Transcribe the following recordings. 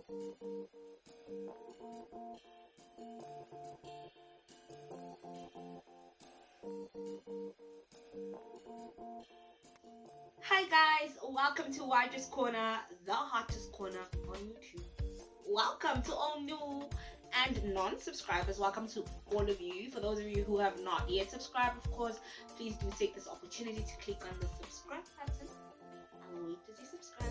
Hi guys, welcome to Widest Corner, the hottest corner on YouTube. Welcome to all new and non-subscribers. Welcome to all of you. For those of you who have not yet subscribed, of course, please do take this opportunity to click on the subscribe button. I'll wait to see subscribe.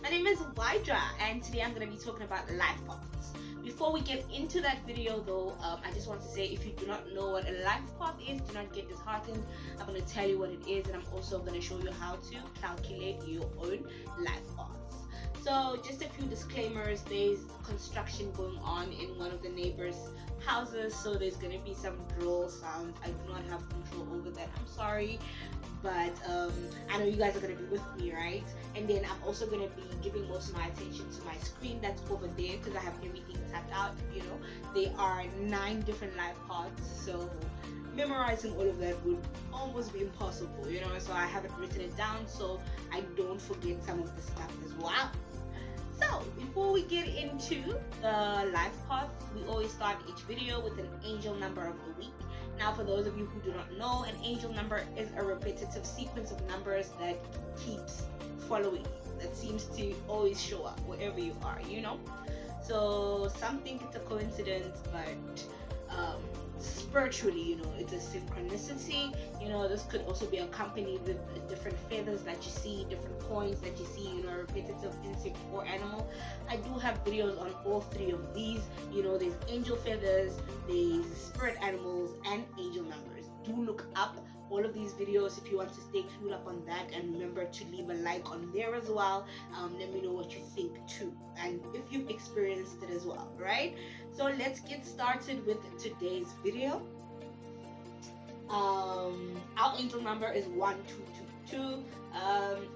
My name is Wydra, and today I'm going to be talking about life paths. Before we get into that video though, I just want to say, if you do not know what a life path is, do not get disheartened. I'm going to tell you what it is, and I'm also going to show you how to calculate your own life paths. So just a few disclaimers. There's construction going on in one of the neighbors' houses, so there's going to be some drill sounds. I do not have control over that, I'm sorry, but I know you guys are going to be with me, right? And then I'm also going to be giving most of my attention to my screen that's over there, because I have everything tapped out. There are 9 different life paths, so memorizing all of that would almost be impossible, so I haven't written it down so I don't forget some of the stuff as well. So before we get into the life path, we always start each video with an angel number of the week. Now, for those of you who do not know, an angel number is a repetitive sequence of numbers that keeps following you, that seems to always show up wherever you are, So some think it's a coincidence, but spiritually, it's a synchronicity. This could also be accompanied with different feathers that you see, different coins that you see, a repetitive insect or animal. I do have videos on all 3 of these. There's angel feathers, there's spirit animals, and angel numbers. Do look up all of these videos if you want to stay clued up on that, and remember to leave a like on there as well. Let me know what you think too, and if you've experienced it as well, right? So let's get started with today's video. Our angel number is 1222.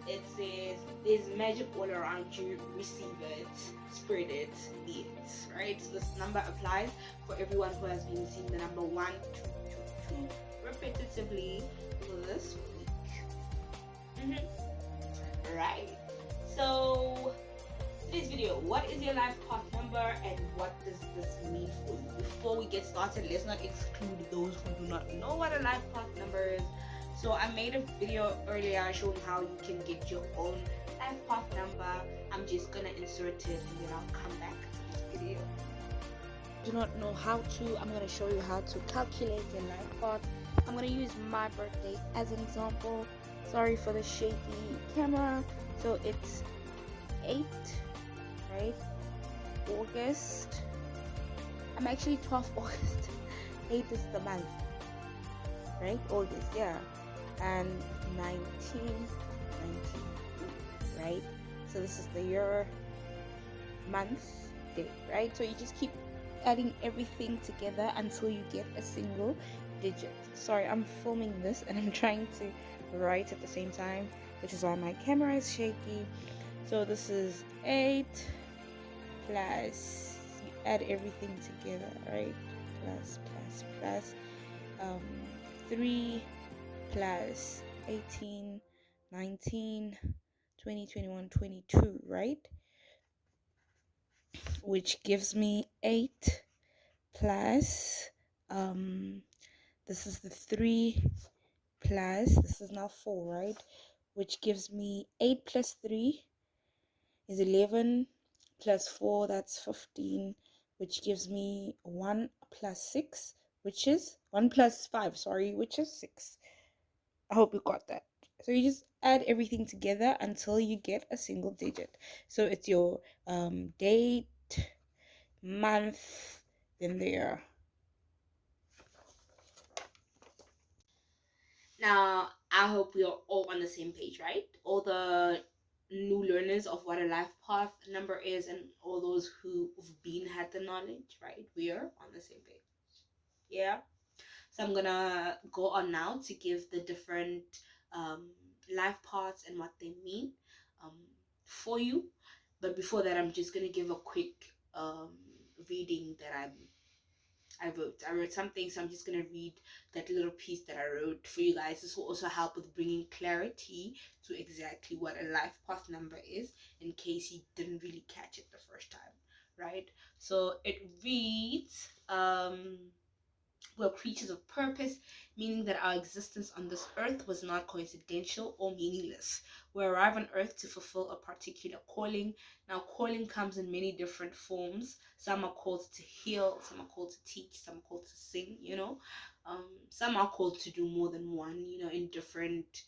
It says there's magic all around you, receive it, spread it, be it, right? So this number applies for everyone who has been seeing the number 1222 repetitively for this week. Right, so today's video, what is your life path number and what does this mean for you? Before we get started, let's not exclude those who do not know what a life path number is. So I made a video earlier showing how you can get your own life path number. I'm just gonna insert it and then I'll come back to this video. Do not know how to, I'm going to show you how to calculate your life path. I'm going to use my birthday as an example. Sorry for the shaky camera. So it's 8, right? August. I'm actually 12th August. 8 is the month, right? August, yeah. And 19, right? So this is the year, month, day, right? So you just keep adding everything together until you get a single digit. Sorry, I'm filming this and I'm trying to write at the same time, which is why my camera is shaky. So this is 8 plus, you add everything together, right? Plus 3 plus 18, 19, 20, 21, 22, right? Which gives me 8 plus this is the 3 plus, this is now 4, right? Which gives me 8 plus 3 is 11 plus 4, that's 15, which gives me 1 plus 6, which is 1 plus 5, sorry, which is 6. I hope you got that. So you just add everything together until you get a single digit. So it's your date, month, then there. Now, I hope we are all on the same page, right? All the new learners of what a life path number is, and all those who've had the knowledge, right? We are on the same page. Yeah. So I'm gonna go on now to give the different life paths and what they mean for you. But before that, I'm just gonna give a quick reading that I wrote something, so I'm just gonna read that little piece that I wrote for you guys. This will also help with bringing clarity to exactly what a life path number is, in case you didn't really catch it the first time. right? So it reads, we're creatures of purpose, meaning that our existence on this earth was not coincidental or meaningless. We arrive on earth to fulfill a particular calling. Now, calling comes in many different forms. Some are called to heal, some are called to teach, some are called to sing, some are called to do more than one, in different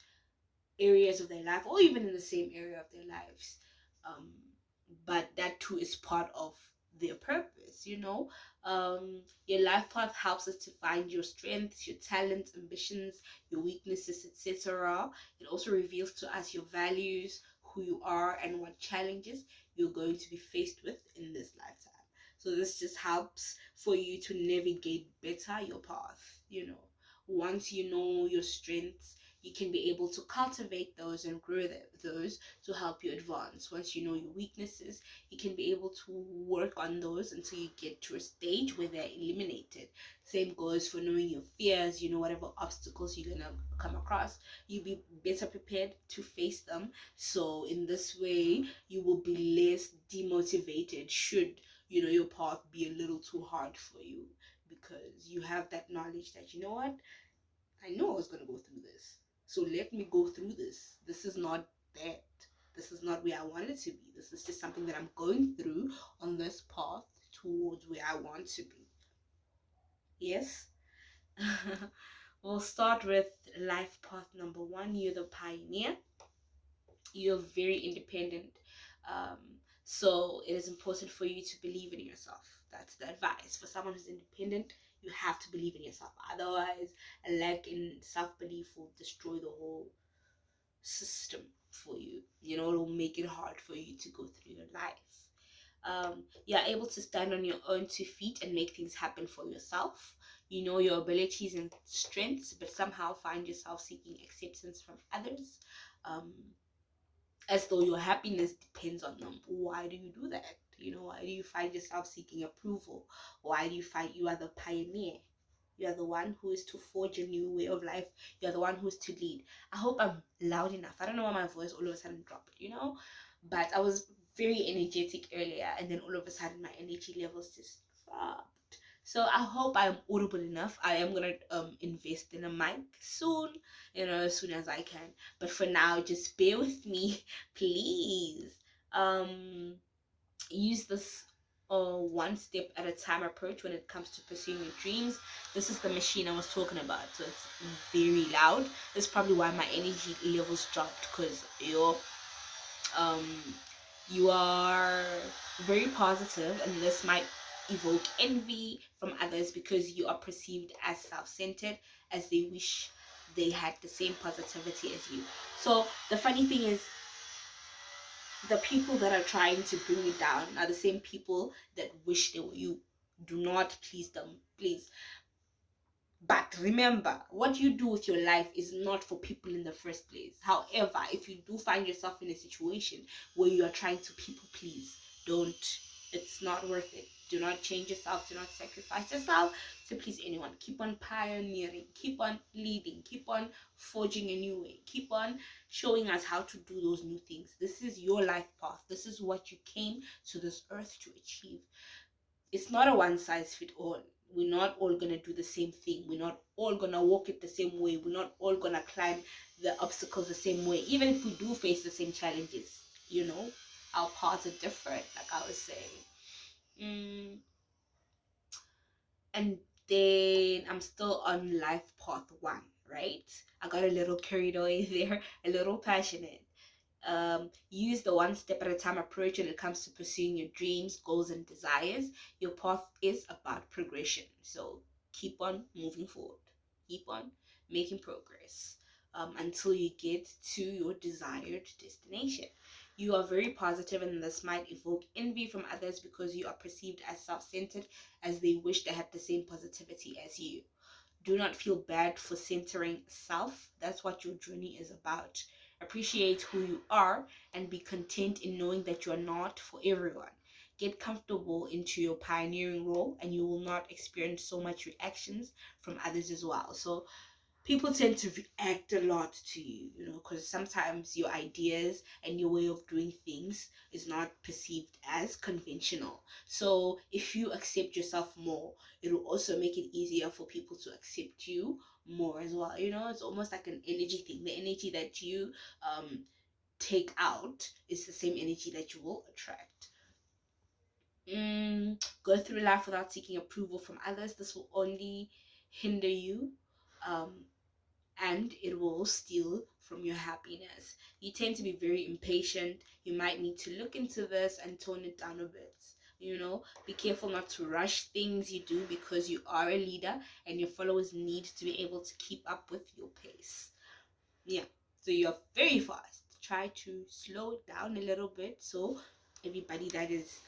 areas of their life, or even in the same area of their lives. um, but that too is part of their purpose. Your life path helps us to find your strengths, your talents, ambitions, your weaknesses, etc. It also reveals to us your values, who you are, and what challenges you're going to be faced with in this lifetime. So this just helps for you to navigate better your path. Once you know your strengths, you can be able to cultivate those and grow those to help you advance. Once you know your weaknesses, you can be able to work on those until you get to a stage where they're eliminated. Same goes for knowing your fears. Whatever obstacles you're gonna come across, you'll be better prepared to face them. So in this way, you will be less demotivated should your path be a little too hard for you, because you have that knowledge that, you know what, I know I was going to go through this. So let me go through this. This is not that. This is not where I wanted to be. This is just something that I'm going through on this path towards where I want to be. Yes? We'll start with life path number 1. You're the pioneer. You're very independent. Um, so it is important for you to believe in yourself. That's the advice. For someone who's independent, you have to believe in yourself. Otherwise, a lack in self-belief will destroy the whole system for you. It'll make it hard for you to go through your life. You're able to stand on your own 2 feet and make things happen for yourself. You know your abilities and strengths, but somehow find yourself seeking acceptance from others. As though your happiness depends on them. Why do you do that? Why do you find yourself seeking approval? Why do you find you are the pioneer? You are the one who is to forge a new way of life. You are the one who is to lead. I hope I'm loud enough. I don't know why my voice all of a sudden dropped, but I was very energetic earlier, and then all of a sudden my energy levels just dropped. So I hope I'm audible enough. I am gonna invest in a mic soon, as soon as I can. But for now, just bear with me, please. Use this one step at a time approach when it comes to pursuing your dreams. This is the machine I was talking about, so it's very loud. That's probably why my energy levels dropped, because um you are very positive, and this might evoke envy from others because you are perceived as self-centered, as they wish they had the same positivity as you. So the funny thing is, the people that are trying to bring you down are the same people that wish they were you. Do not please them, please. But remember, what you do with your life is not for people in the first place. However, if you do find yourself in a situation where you are trying to people please, don't. It's not worth it. Do not change yourself. Do not sacrifice yourself to please anyone. Keep on pioneering. Keep on leading. Keep on forging a new way. Keep on showing us how to do those new things. This is your life path. This is what you came to this earth to achieve. It's not a one size fit all. We're not all gonna do the same thing. We're not all gonna walk it the same way. We're not all gonna climb the obstacles the same way. Even if we do face the same challenges, our paths are different, like I was saying. And then I'm still on life path 1, right? I got a little carried away there, a little passionate. Use the one step at a time approach when it comes to pursuing your dreams, goals, and desires. Your path is about progression, so keep on moving forward, keep on making progress until you get to your desired destination. You are very positive, and this might evoke envy from others because you are perceived as self-centered, as they wish they had the same positivity as you. Do not feel bad for centering self. That's what your journey is about. Appreciate who you are and be content in knowing that you are not for everyone. Get comfortable into your pioneering role, and you will not experience so much reactions from others as well. So people tend to react a lot to you, because sometimes your ideas and your way of doing things is not perceived as conventional. So if you accept yourself more, it will also make it easier for people to accept you more as well. It's almost like an energy thing. The energy that you take out is the same energy that you will attract. Go through life without seeking approval from others. This will only hinder you, and it will steal from your happiness. You tend to be very impatient. You might need to look into this and tone it down a bit. Be careful not to rush things you do, because you are a leader and your followers need to be able to keep up with your pace. Yeah, so you're very fast. Try to slow it down a little bit so everybody that is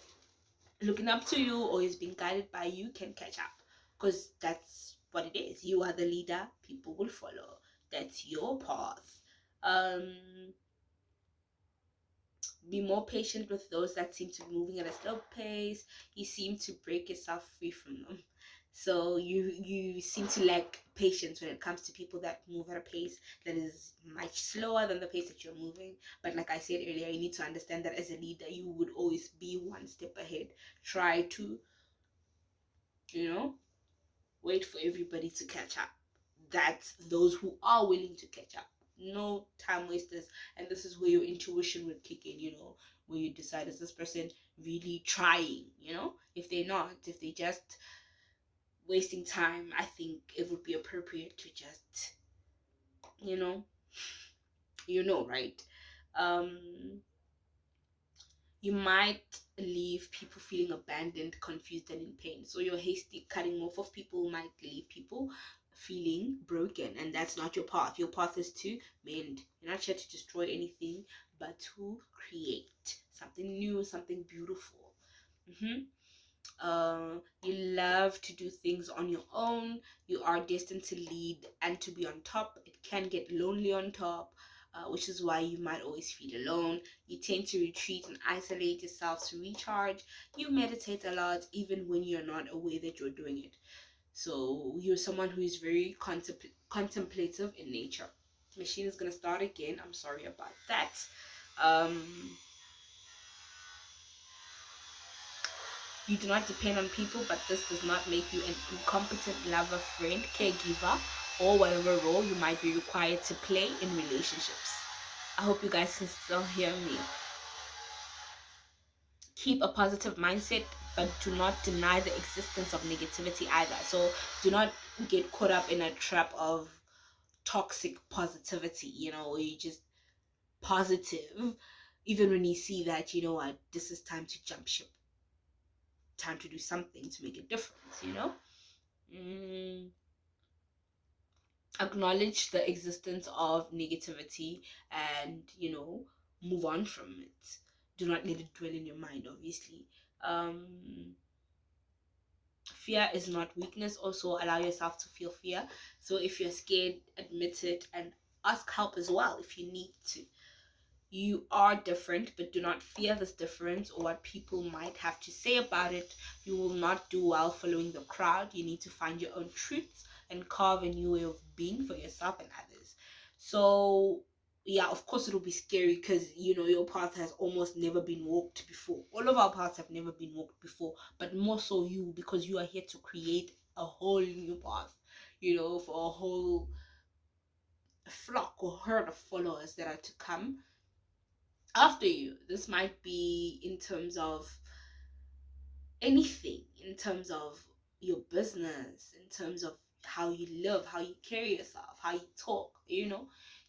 looking up to you or is being guided by you can catch up, because that's what it is. You are the leader, people will follow. That's your path. Be more patient with those that seem to be moving at a slow pace. You seem to break yourself free from them. So you seem to lack patience when it comes to people that move at a pace that is much slower than the pace that you're moving. But like I said earlier, you need to understand that as a leader, you would always be one step ahead. Try to, wait for everybody to catch up. That's those who are willing to catch up. No time wasters. And this is where your intuition would kick in, where you decide, is this person really trying? If they're not, if they just wasting time, I think it would be appropriate to just, you know, right? You might leave people feeling abandoned, confused, and in pain. So your hasty cutting off of people might leave people feeling broken, and that's not your path. Your path is to mend. You're not here to destroy anything, but to create something new, something beautiful. You love to do things on your own. You are destined to lead and to be on top. It can get lonely on top, which is why you might always feel alone. You tend to retreat and isolate yourself to recharge. You meditate a lot, even when you're not aware that you're doing it. So you're someone who is very contemplative in nature. Machine is gonna start again. I'm sorry about that. Um, You do not depend on people, but this does not make you an incompetent lover, friend, caregiver, or whatever role you might be required to play in relationships. I hope you guys can still hear me. Keep a positive mindset, but do not deny the existence of negativity either. So do not get caught up in a trap of toxic positivity, where you just positive, even when you see that, what, this is time to jump ship, time to do something to make a difference. Acknowledge the existence of negativity and move on from it. Do not let it dwell in your mind, obviously. Fear is not weakness. Also allow yourself to feel fear. So if you're scared, admit it and ask help as well if you need to. You are different, but do not fear this difference or what people might have to say about it. You will not do well following the crowd. You need to find your own truths and carve a new way of being for yourself and others. So yeah, of course it will be scary, because your path has almost never been walked before. All of our paths have never been walked before, but more so you, because you are here to create a whole new path, for a whole flock or herd of followers that are to come after you. This might be in terms of anything, in terms of your business, in terms of how you live, how you carry yourself, how you talk.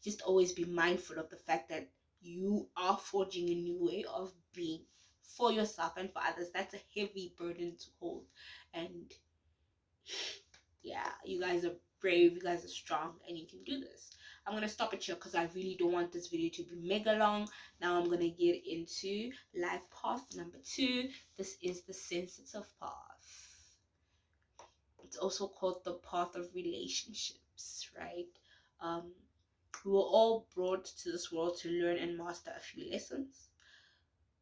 Just always be mindful of the fact that you are forging a new way of being for yourself and for others. That's a heavy burden to hold. And yeah, you guys are brave, you guys are strong, and you can do this. I'm gonna stop it here because I really don't want this video to be mega long. Now I'm gonna get into life path number 2. This is the sensitive path. It's also called the path of relationships, right? We were all brought to this world to learn and master a few lessons.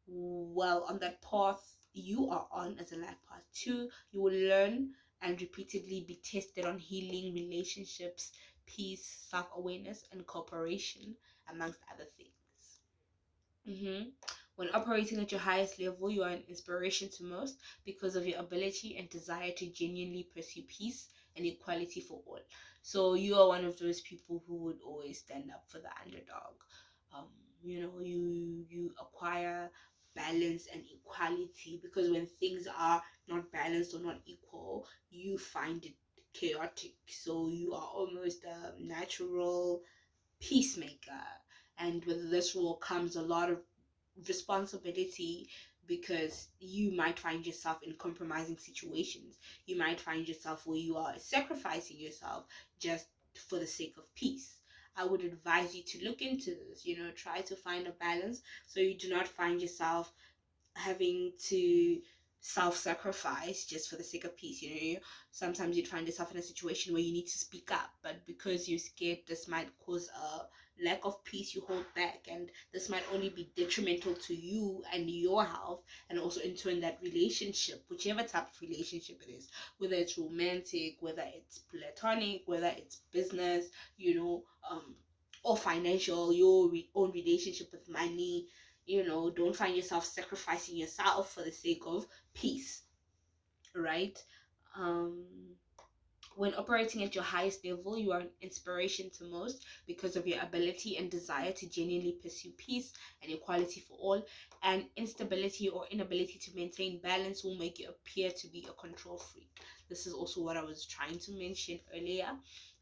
Well, on that path you are on as a life path 2, you will learn and repeatedly be tested on healing relationships, peace, self-awareness, and cooperation, amongst other things. When operating at your highest level, you are an inspiration to most because of your ability and desire to genuinely pursue peace and equality for all. So you are one of those people who would always stand up for the underdog. Um, you acquire balance and equality, because when things are not balanced or not equal, you find it chaotic. So you are almost a natural peacemaker. And with this role comes a lot of responsibility, because you might find yourself in compromising situations. You might find yourself where you are sacrificing yourself just for the sake of peace. I would advise you to look into this, try to find a balance so you do not find yourself having to self-sacrifice just for the sake of peace. Sometimes you'd find yourself in a situation where you need to speak up, but because you're scared this might cause a lack of peace, you hold back, and this might only be detrimental to you and your health, and also in turn that relationship, whichever type of relationship it is, whether it's romantic, whether it's platonic, whether it's business, or financial, your own relationship with money. Don't find yourself sacrificing yourself for the sake of peace, right? um when operating at your highest level, you are an inspiration to most because of your ability and desire to genuinely pursue peace and equality for all. And instability or inability to maintain balance will make you appear to be a control freak. This is also what I was trying to mention earlier.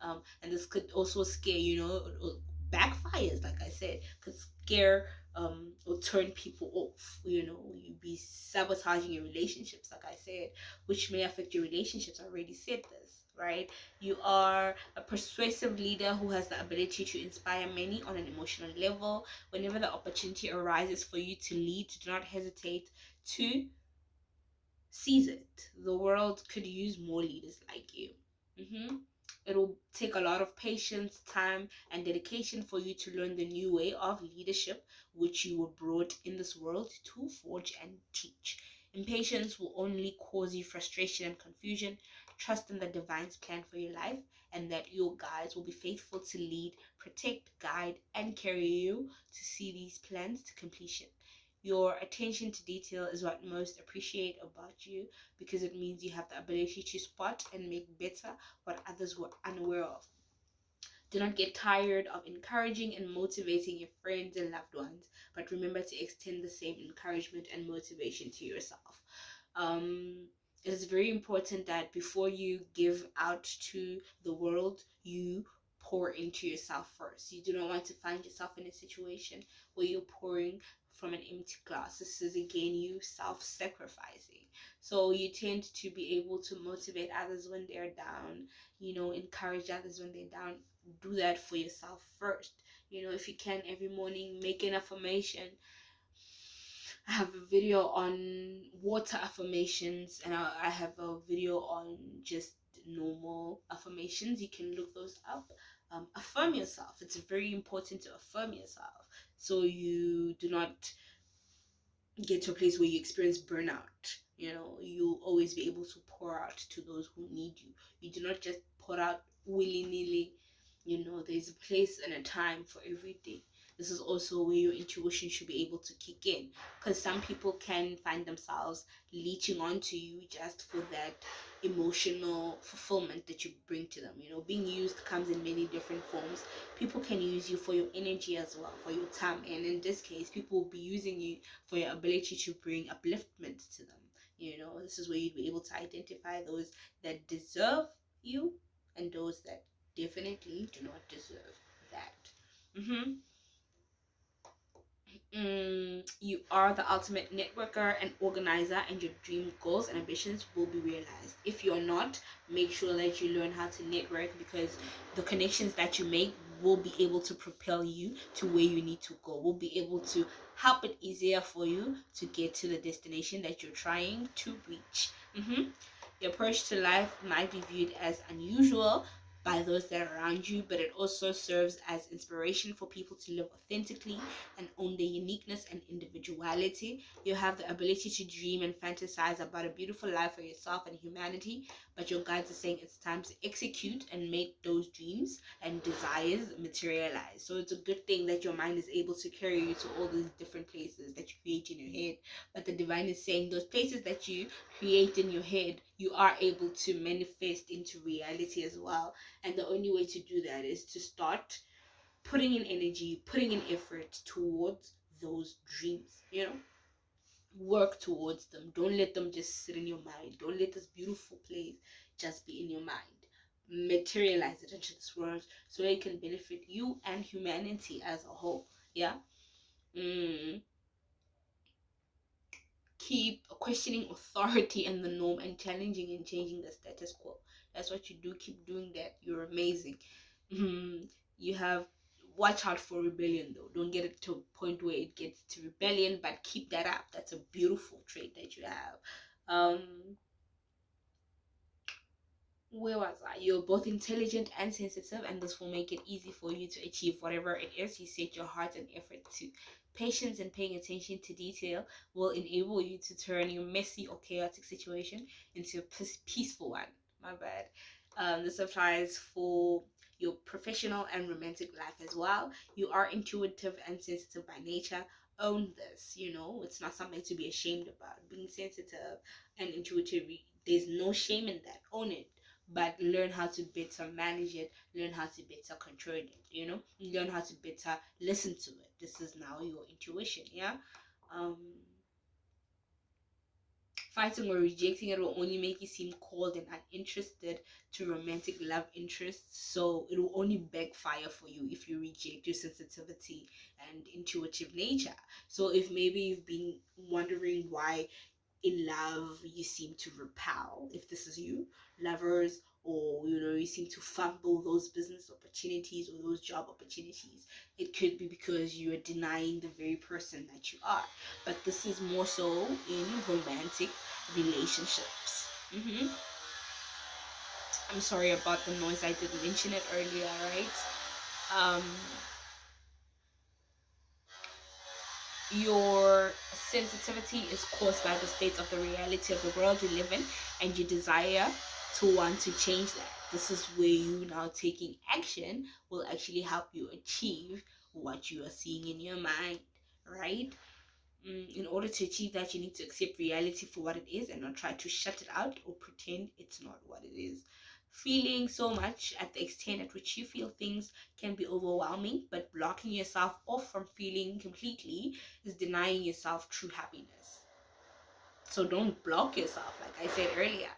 And this could also scare, or backfires, like I said, could scare or turn people off. You'd be sabotaging your relationships, like I said, which may affect your relationships. I already said this, right? You are a persuasive leader who has the ability to inspire many on an emotional level. Whenever the opportunity arises for you to lead, do not hesitate to seize it. The world could use more leaders like you. It'll take a lot of patience, time, and dedication for you to learn the new way of leadership which you were brought in this world to forge and teach. Impatience will only cause you frustration and confusion. Trust in the divine's plan for your life, and that your guides will be faithful to lead, protect, guide, and carry you to see these plans to completion. Your attention to detail is what most appreciate about you, because it means you have the ability to spot and make better what others were unaware of. Do not get tired of encouraging and motivating your friends and loved ones, but remember to extend the same encouragement and motivation to yourself. It is very important that before you give out to the world, you pour into yourself first. You do not want to find yourself in a situation where you're pouring from an empty glass. This is again you self-sacrificing. So you tend to be able to motivate others when they're down, encourage others when they're down. Do that for yourself first. If you can, every morning make an affirmation. I have a video on water affirmations, and I have a video on just normal affirmations. You can look those up. Affirm yourself. It's very important to affirm yourself so you do not get to a place where you experience burnout. You'll always be able to pour out to those who need you. You do not just pour out willy-nilly. There's a place and a time for everything. This is also where your intuition should be able to kick in, because some people can find themselves leeching onto you just for that emotional fulfillment that you bring to them. Being used comes in many different forms. People can use you for your energy as well, for your time, and in this case people will be using you for your ability to bring upliftment to them. This is where you'd be able to identify those that deserve you and those that definitely do not deserve that. You are the ultimate networker and organizer, and your dream goals and ambitions will be realized. If you're not, make sure that you learn how to network, because the connections that you make will be able to propel you to where you need to go, will be able to help it easier for you to get to the destination that you're trying to reach. Your approach to life might be viewed as unusual, by those that are around you, but it also serves as inspiration for people to live authentically and own their uniqueness and individuality. You have the ability to dream and fantasize about a beautiful life for yourself and humanity, but your guides are saying it's time to execute and make those dreams and desires materialize. So it's a good thing that your mind is able to carry you to all these different places that you create in your head. But the divine is saying those places that you create in your head, you are able to manifest into reality as well. And the only way to do that is to start putting in energy, putting in effort towards those dreams, work towards them. Don't let them just sit in your mind. Don't let this beautiful place just be in your mind. Materialize it into this world so it can benefit you and humanity as a whole. Yeah. mm. Keep questioning authority and the norm and challenging and changing the status quo. That's what you do. Keep doing that. You're amazing. You have, watch out for rebellion though. Don't get it to a point where it gets to rebellion, but keep that up. That's a beautiful trait that you have. Where was I? You're both intelligent and sensitive, and this will make it easy for you to achieve whatever it is you set your heart and effort to. Patience and paying attention to detail will enable you to turn your messy or chaotic situation into a peaceful one. My bad. This applies for your professional and romantic life as well. You are intuitive and sensitive by nature. Own this, it's not something to be ashamed about. Being sensitive and intuitive, there's no shame in that. Own it, but learn how to better manage it, learn how to better control it, learn how to better listen to it. This is now your intuition. Yeah. um Fighting or rejecting it will only make you seem cold and uninterested to romantic love interests, so it will only backfire for you if you reject your sensitivity and intuitive nature. So if maybe you've been wondering why in love you seem to repel, if this is you, lovers, or you seem to fumble those business opportunities or those job opportunities, it could be because you are denying the very person that you are. But this is more so in romantic relationships. I'm sorry about the noise, I didn't mention it earlier, right? um your sensitivity is caused by the state of the reality of the world you live in, and you desire to want to change that. This is where you now taking action will actually help you achieve what you are seeing in your mind, right? In order to achieve that, you need to accept reality for what it is and not try to shut it out or pretend it's not what it is. Feeling so much at the extent at which you feel things can be overwhelming, but blocking yourself off from feeling completely is denying yourself true happiness. So don't block yourself, like I said earlier.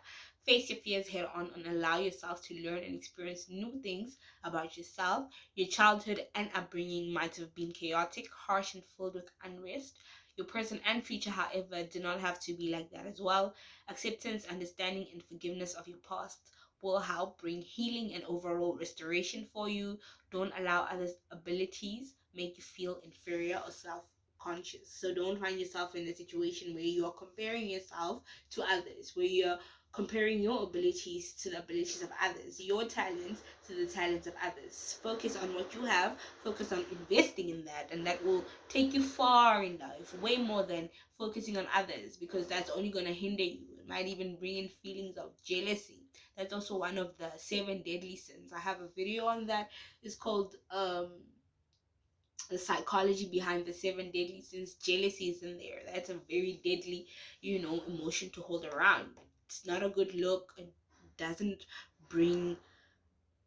Face your fears head on and allow yourself to learn and experience new things about yourself. Your childhood and upbringing might have been chaotic, harsh, and filled with unrest. Your present and future, however, do not have to be like that as well. Acceptance, understanding, and forgiveness of your past will help bring healing and overall restoration for you. Don't allow others' abilities make you feel inferior or self-conscious. So don't find yourself in a situation where you are comparing yourself to others, where you're comparing your abilities to the abilities of others, your talents to the talents of others. Focus on what you have, focus on investing in that, and that will take you far in life, way more than focusing on others, because that's only going to hinder you. It might even bring in feelings of jealousy. That's also one of the 7 deadly sins. I have a video on that. It's called the psychology behind the 7 deadly sins. Jealousy is in there. That's a very deadly, emotion to hold around. It's not a good look. It doesn't bring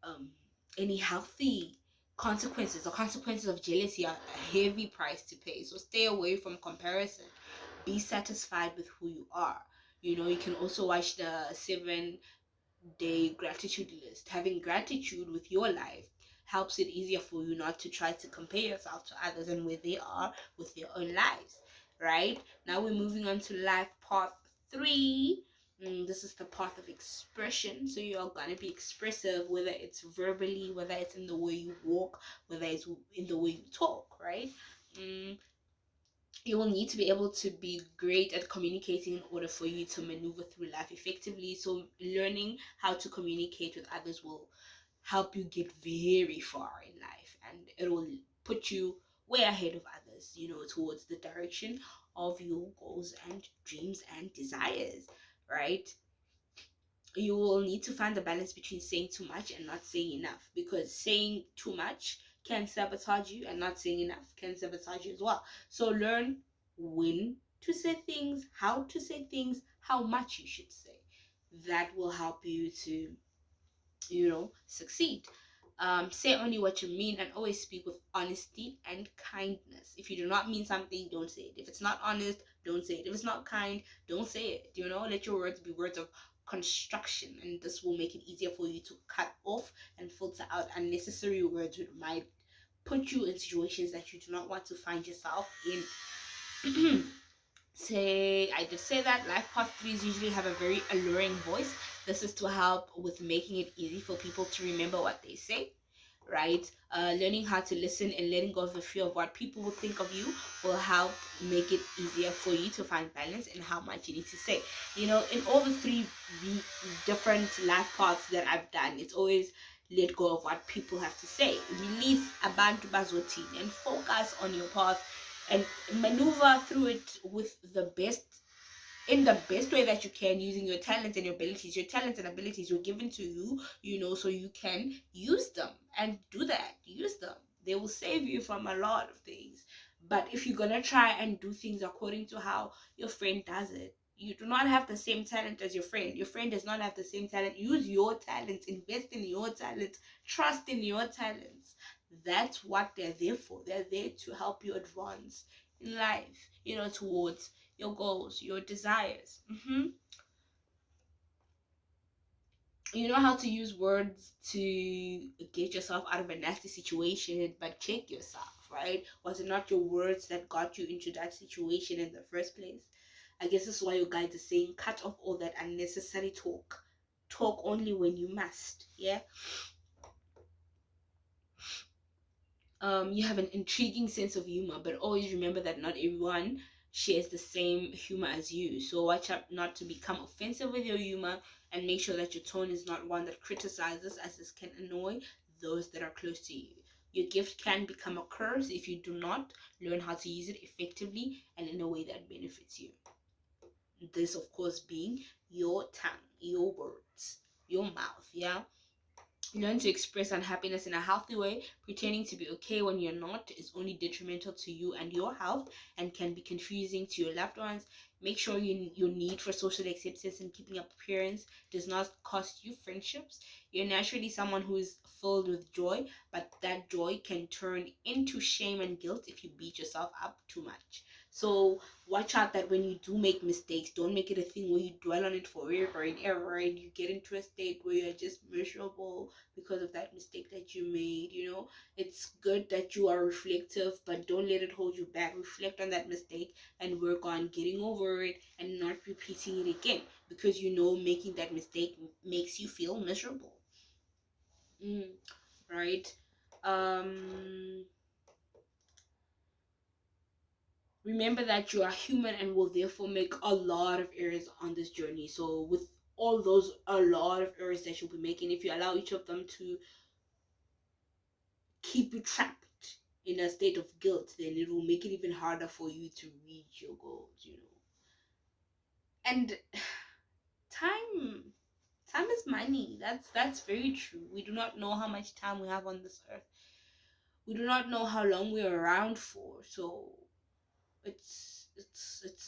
um any healthy consequences. The consequences of jealousy are a heavy price to pay. So stay away from comparison. Be satisfied with who you are. You can also watch the 7-day gratitude list. Having gratitude with your life helps it easier for you not to try to compare yourself to others and where they are with their own lives. Right now, we're moving on to life path 3. This is the path of expression. So you're gonna be expressive, whether it's verbally, whether it's in the way you walk, whether it's in the way you talk. Right. You will need to be able to be great at communicating in order for you to maneuver through life effectively. So learning how to communicate with others will help you get very far in life, and it will put you way ahead of others, towards the direction of your goals and dreams and desires, right? You will need to find the balance between saying too much and not saying enough, because saying too much can sabotage you, and not saying enough can sabotage you as well. So learn when to say things, how to say things, how much you should say. That will help you to succeed. Say only what you mean, and always speak with honesty and kindness. If you do not mean something, don't say it. If it's not honest, don't say it. If it's not kind, don't say it. Let your words be words of construction, and this will make it easier for you to cut off and filter out unnecessary words which might put you in situations that you do not want to find yourself in. I just say that life path threes usually have a very alluring voice. This is to help with making it easy for people to remember what they say, right? Learning how to listen and letting go of the fear of what people will think of you will help make it easier for you to find balance in how much you need to say. In all the three different life paths that I've done, it's always let go of what people have to say. Release abantu bazotini and focus on your path and maneuver through it with in the best way that you can, using your talents and your abilities. Your talents and abilities were given to you, so you can use them, and do that. Use them. They will save you from a lot of things. But if you're gonna try and do things according to how your friend does it, you do not have the same talent as your friend. Your friend does not have the same talent. Use your talents, invest in your talents, trust in your talents. That's what they're there for. They're there to help you advance in life, towards your goals, your desires. You know how to use words to get yourself out of a nasty situation, but check yourself, right? Was it not your words that got you into that situation in the first place? I guess this is why your guide is saying cut off all that unnecessary talk. Talk only when you must. Yeah. You have an intriguing sense of humor, but always remember that not everyone shares the same humor as you. So watch out not to become offensive with your humor, and make sure that your tone is not one that criticizes, as this can annoy those that are close to you. Your gift can become a curse if you do not learn how to use it effectively and in a way that benefits you. This, of course, being your tongue, your words, your mouth, yeah? Learn to express unhappiness in a healthy way. Pretending to be okay when you're not is only detrimental to you and your health, and can be confusing to your loved ones. Make sure your need for social acceptance and keeping up appearance does not cost you friendships. You're naturally someone who is filled with joy, but that joy can turn into shame and guilt if you beat yourself up too much. So watch out that when you do make mistakes, don't make it a thing where you dwell on it forever and ever, and you get into a state where you're just miserable because of that mistake that you made. It's good that you are reflective, but don't let it hold you back. Reflect on that mistake and work on getting over it and not repeating it again, because making that mistake makes you feel miserable. Right. Remember that you are human and will therefore make a lot of errors on this journey. So with all those a lot of errors that you'll be making, if you allow each of them to keep you trapped in a state of guilt, then it will make it even harder for you to reach your goals. And time is money. That's very true. We do not know how much time we have on this earth. We do not know how long we're around for. So it's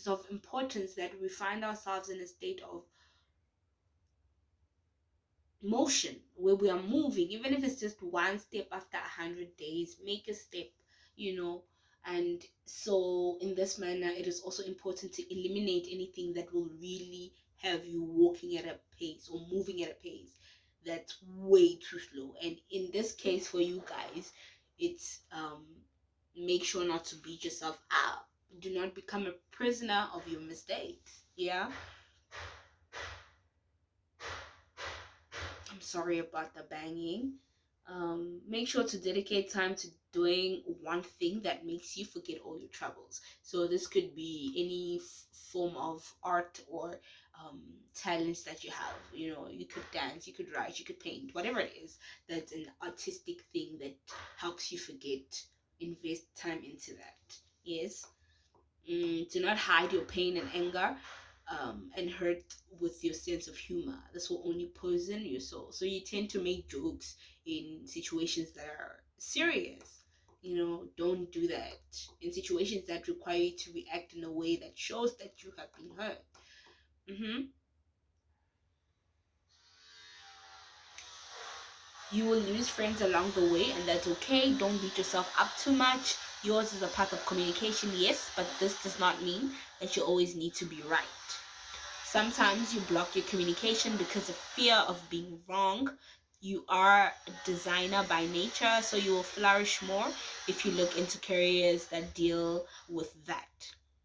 of importance that we find ourselves in a state of motion, where we are moving, even if it's just one step after 100 days. Make a step, you know and so in this manner, it is also important to eliminate anything that will really have you walking at a pace or moving at a pace that's way too slow. And in this case, for you guys, it's make sure not to beat yourself up. Do not become a prisoner of your mistakes. Yeah. I'm sorry about the banging. Make sure to dedicate time to doing one thing that makes you forget all your troubles. So this could be any form of art or talents that you have. You know, you could dance, you could write, you could paint, whatever it is that's an artistic thing that helps you forget. Invest time into that. Yes. Do not hide your pain and anger and hurt with your sense of humor. This will only poison your soul. So you tend to make jokes in situations that are serious. You know, don't do that. In situations that require you to react in a way that shows that you have been hurt. You will lose friends along the way, and that's okay. Don't beat yourself up too much. Yours is a path of communication, yes, but this does not mean that you always need to be right. Sometimes you block your communication because of fear of being wrong. You are a designer by nature, so you will flourish more if you look into careers that deal with that.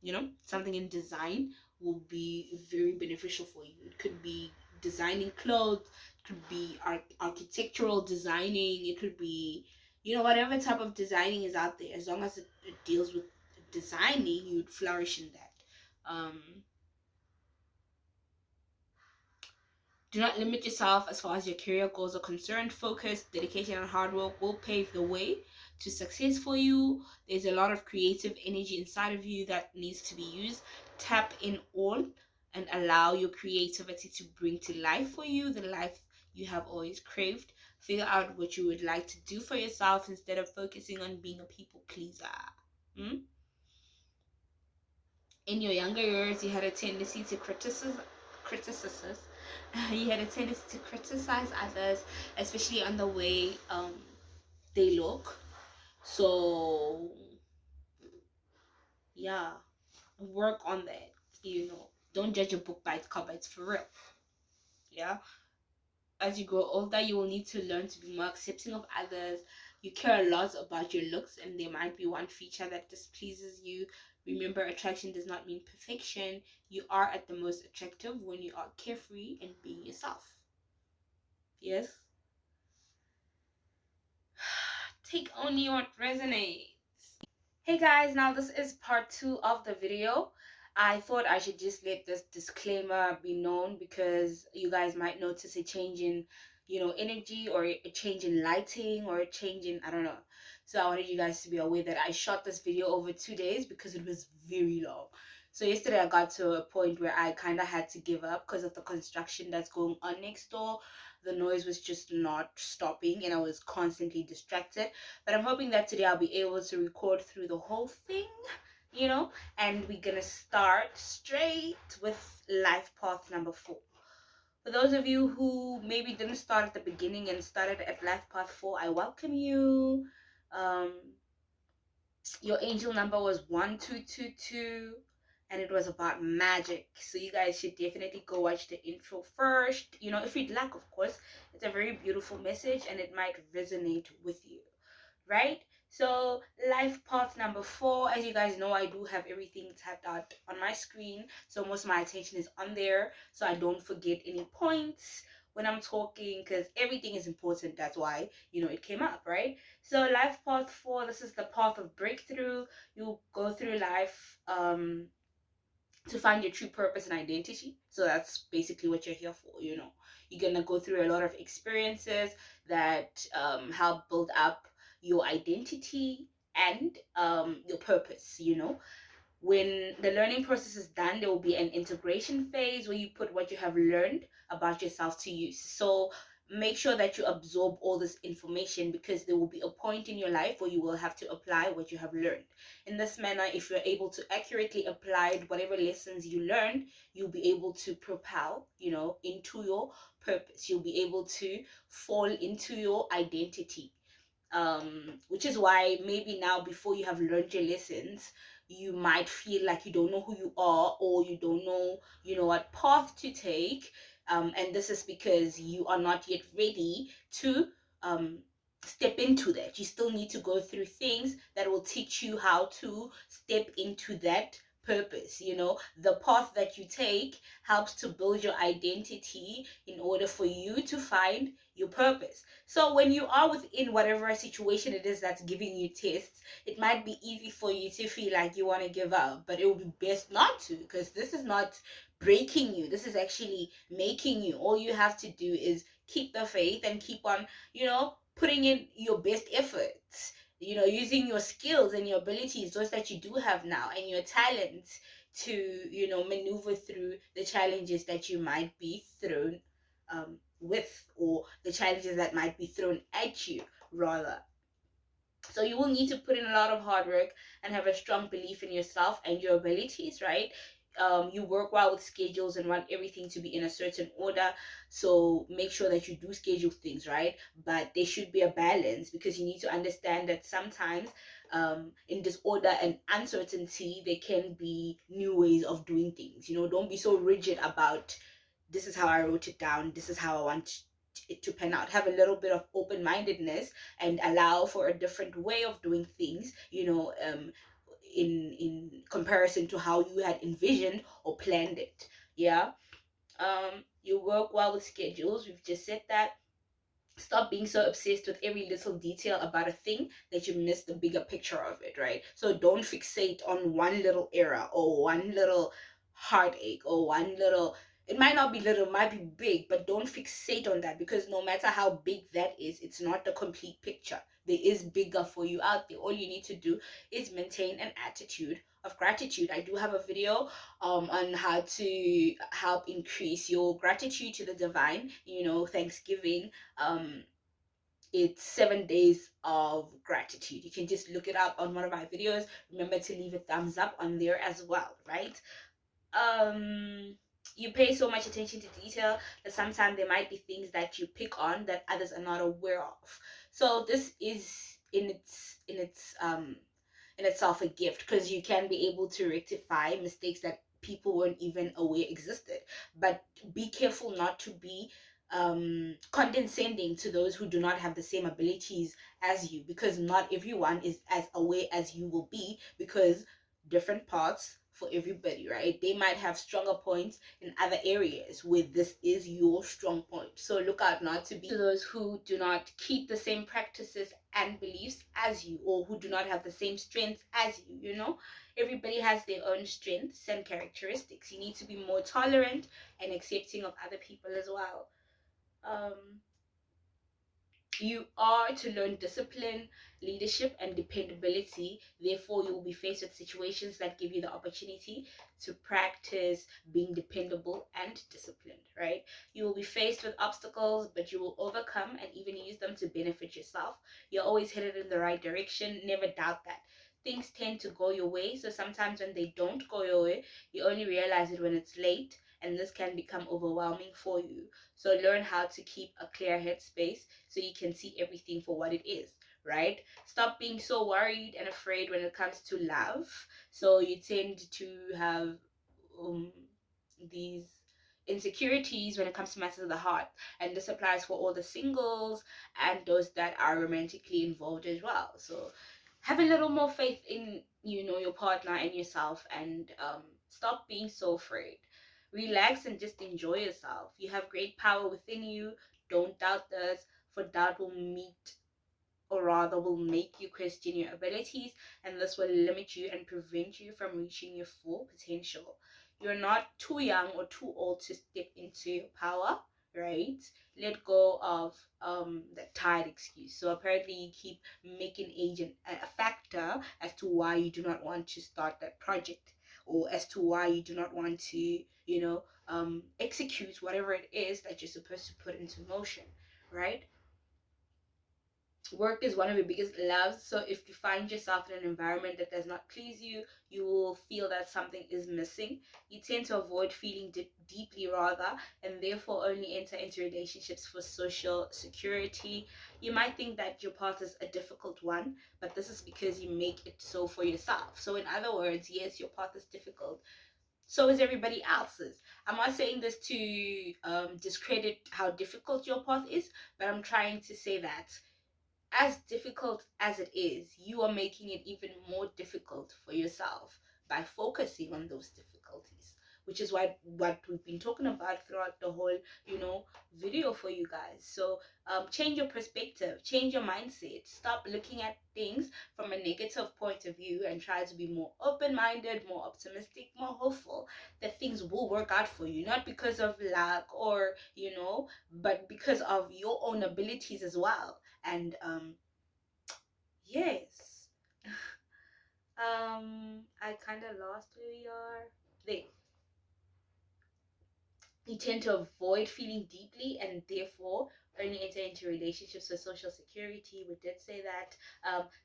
You know, something in design will be very beneficial for you. It could be designing clothes, it could be architectural designing, it could be, you know, whatever type of designing is out there. As long as it deals with designing, you'd flourish in that. Do not limit yourself as far as your career goals are concerned. Focus, dedication, and hard work will pave the way to success for you. There's a lot of creative energy inside of you that needs to be used. Tap in all and allow your creativity to bring to life for you the life you have always craved. Figure out what you would like to do for yourself instead of focusing on being a people pleaser. In your younger years, you had a tendency to criticize you had a tendency to criticize others, especially on the way they look. So yeah, work on that. You know, don't judge a book by its cover. It's for real. Yeah. As you grow older, you will need to learn to be more accepting of others. You care a lot about your looks, and there might be one feature that displeases you. Remember, attraction does not mean perfection. You are at the most attractive when you are carefree and being yourself. Yes? Take only what resonates. Hey guys, now this is part 2 of the video. I thought I should just let this disclaimer be known because you guys might notice a change in, you know, energy, or a change in lighting, or a change in, I don't know. So I wanted you guys to be aware that I shot this video over 2 days because it was very long. So yesterday I got to a point where I kind of had to give up because of the construction that's going on next door. The noise was just not stopping and I was constantly distracted. But I'm hoping that today I'll be able to record through the whole thing, you know, and we're gonna start straight with life path number 4. For those of you who maybe didn't start at the beginning and started at life path 4, I welcome you. Your angel number was 1222 and it was about magic, so you guys should definitely go watch the intro first, you know, if you'd like, of course. It's a very beautiful message and it might resonate with you, right? So life path number 4, as you guys know, I do have everything typed out on my screen, so most of my attention is on there so I don't forget any points when I'm talking, because everything is important. That's why, you know, it came up, right? So life path 4, this is the path of breakthrough. You go through life to find your true purpose and identity. So that's basically what you're here for, you know. You're gonna go through a lot of experiences that help build up your identity and your purpose, you know. When the learning process is done, there will be an integration phase where you put what you have learned about yourself to use. So make sure that you absorb all this information, because there will be a point in your life where you will have to apply what you have learned. In this manner, if you're able to accurately apply whatever lessons you learned, you'll be able to propel, you know, into your purpose. You'll be able to fall into your identity. Which is why maybe now, before you have learned your lessons, you might feel like you don't know who you are, or you don't know, you know, what path to take. And this is because you are not yet ready to step into that. You still need to go through things that will teach you how to step into that purpose. You know, the path that you take helps to build your identity in order for you to find your purpose. So when you are within whatever situation it is that's giving you tests, it might be easy for you to feel like you want to give up, but it would be best not to, because this is not breaking you. This is actually making you. All you have to do is keep the faith and keep on, putting in your best efforts, using your skills and your abilities, those that you do have now, and your talents to, maneuver through the challenges that you might be thrown with, or the challenges that might be thrown at you, rather. So you will need to put in a lot of hard work and have a strong belief in yourself and your abilities, right? You work well with schedules and want everything to be in a certain order. So make sure that you do schedule things, right? But there should be a balance, because you need to understand that sometimes in disorder and uncertainty, there can be new ways of doing things. Don't be so rigid about, this is how I wrote it down, this is how I want it to pan out. Have a little bit of open-mindedness and allow for a different way of doing things, in comparison to how you had envisioned or planned it. Yeah. You work well with schedules, we've just said that. Stop being so obsessed with every little detail about a thing that you miss the bigger picture of it, right? So don't fixate on one little error or one little heartache or one little, it might not be little, it might be big, but don't fixate on that, because no matter how big that is, it's not the complete picture. There is bigger for you out there. All you need to do is maintain an attitude of gratitude. I do have a video on how to help increase your gratitude to the divine, Thanksgiving. It's 7 days of gratitude. You can just look it up on one of my videos. Remember to leave a thumbs up on there as well, right? You pay so much attention to detail that sometimes there might be things that you pick on that others are not aware of. So this is in itself a gift, because you can be able to rectify mistakes that people weren't even aware existed. But be careful not to be condescending to those who do not have the same abilities as you, because not everyone is as aware as you will be, because different paths for everybody, right? They might have stronger points in other areas where this is your strong point. So look out not to be to those who do not keep the same practices and beliefs as you, or who do not have the same strengths as you. Everybody has their own strengths and characteristics. You need to be more tolerant and accepting of other people as well. You are to learn discipline, leadership, and dependability. Therefore, you will be faced with situations that give you the opportunity to practice being dependable and disciplined, right? You will be faced with obstacles, but you will overcome and even use them to benefit yourself. You're always headed in the right direction. Never doubt that. Things tend to go your way, so sometimes when they don't go your way, you only realize it when it's late, and this can become overwhelming for you. So learn how to keep a clear headspace so you can see everything for what it is, right? Stop being so worried and afraid when it comes to love. So you tend to have um, these insecurities when it comes to matters of the heart, and this applies for all the singles and those that are romantically involved as well. So have a little more faith in your partner and yourself, and stop being so afraid. Relax and just enjoy yourself. You have great power within you. Don't doubt this, for doubt will meet, or rather will make you question your abilities, and this will limit you and prevent you from reaching your full potential. You're not too young or too old to step into your power, right? Let go of that tired excuse. So apparently you keep making age a factor as to why you do not want to start that project, or as to why you do not want to execute whatever it is that you're supposed to put into motion, right? Work is one of your biggest loves. So if you find yourself in an environment that does not please you, you will feel that something is missing. You tend to avoid feeling deeply, rather, and therefore only enter into relationships for social security. You might think that your path is a difficult one, but this is because you make it so for yourself. So in other words, yes, your path is difficult, so is everybody else's. I'm not saying this to discredit how difficult your path is, but I'm trying to say that as difficult as it is, you are making it even more difficult for yourself by focusing on those difficulties. which is what we've been talking about throughout the whole, video for you guys. So change your perspective, change your mindset, stop looking at things from a negative point of view, and try to be more open-minded, more optimistic, more hopeful that things will work out for you, not because of luck or but because of your own abilities as well. And yes. I kind of lost who we are there. You tend to avoid feeling deeply, and therefore only enter into relationships for social security. We did say that.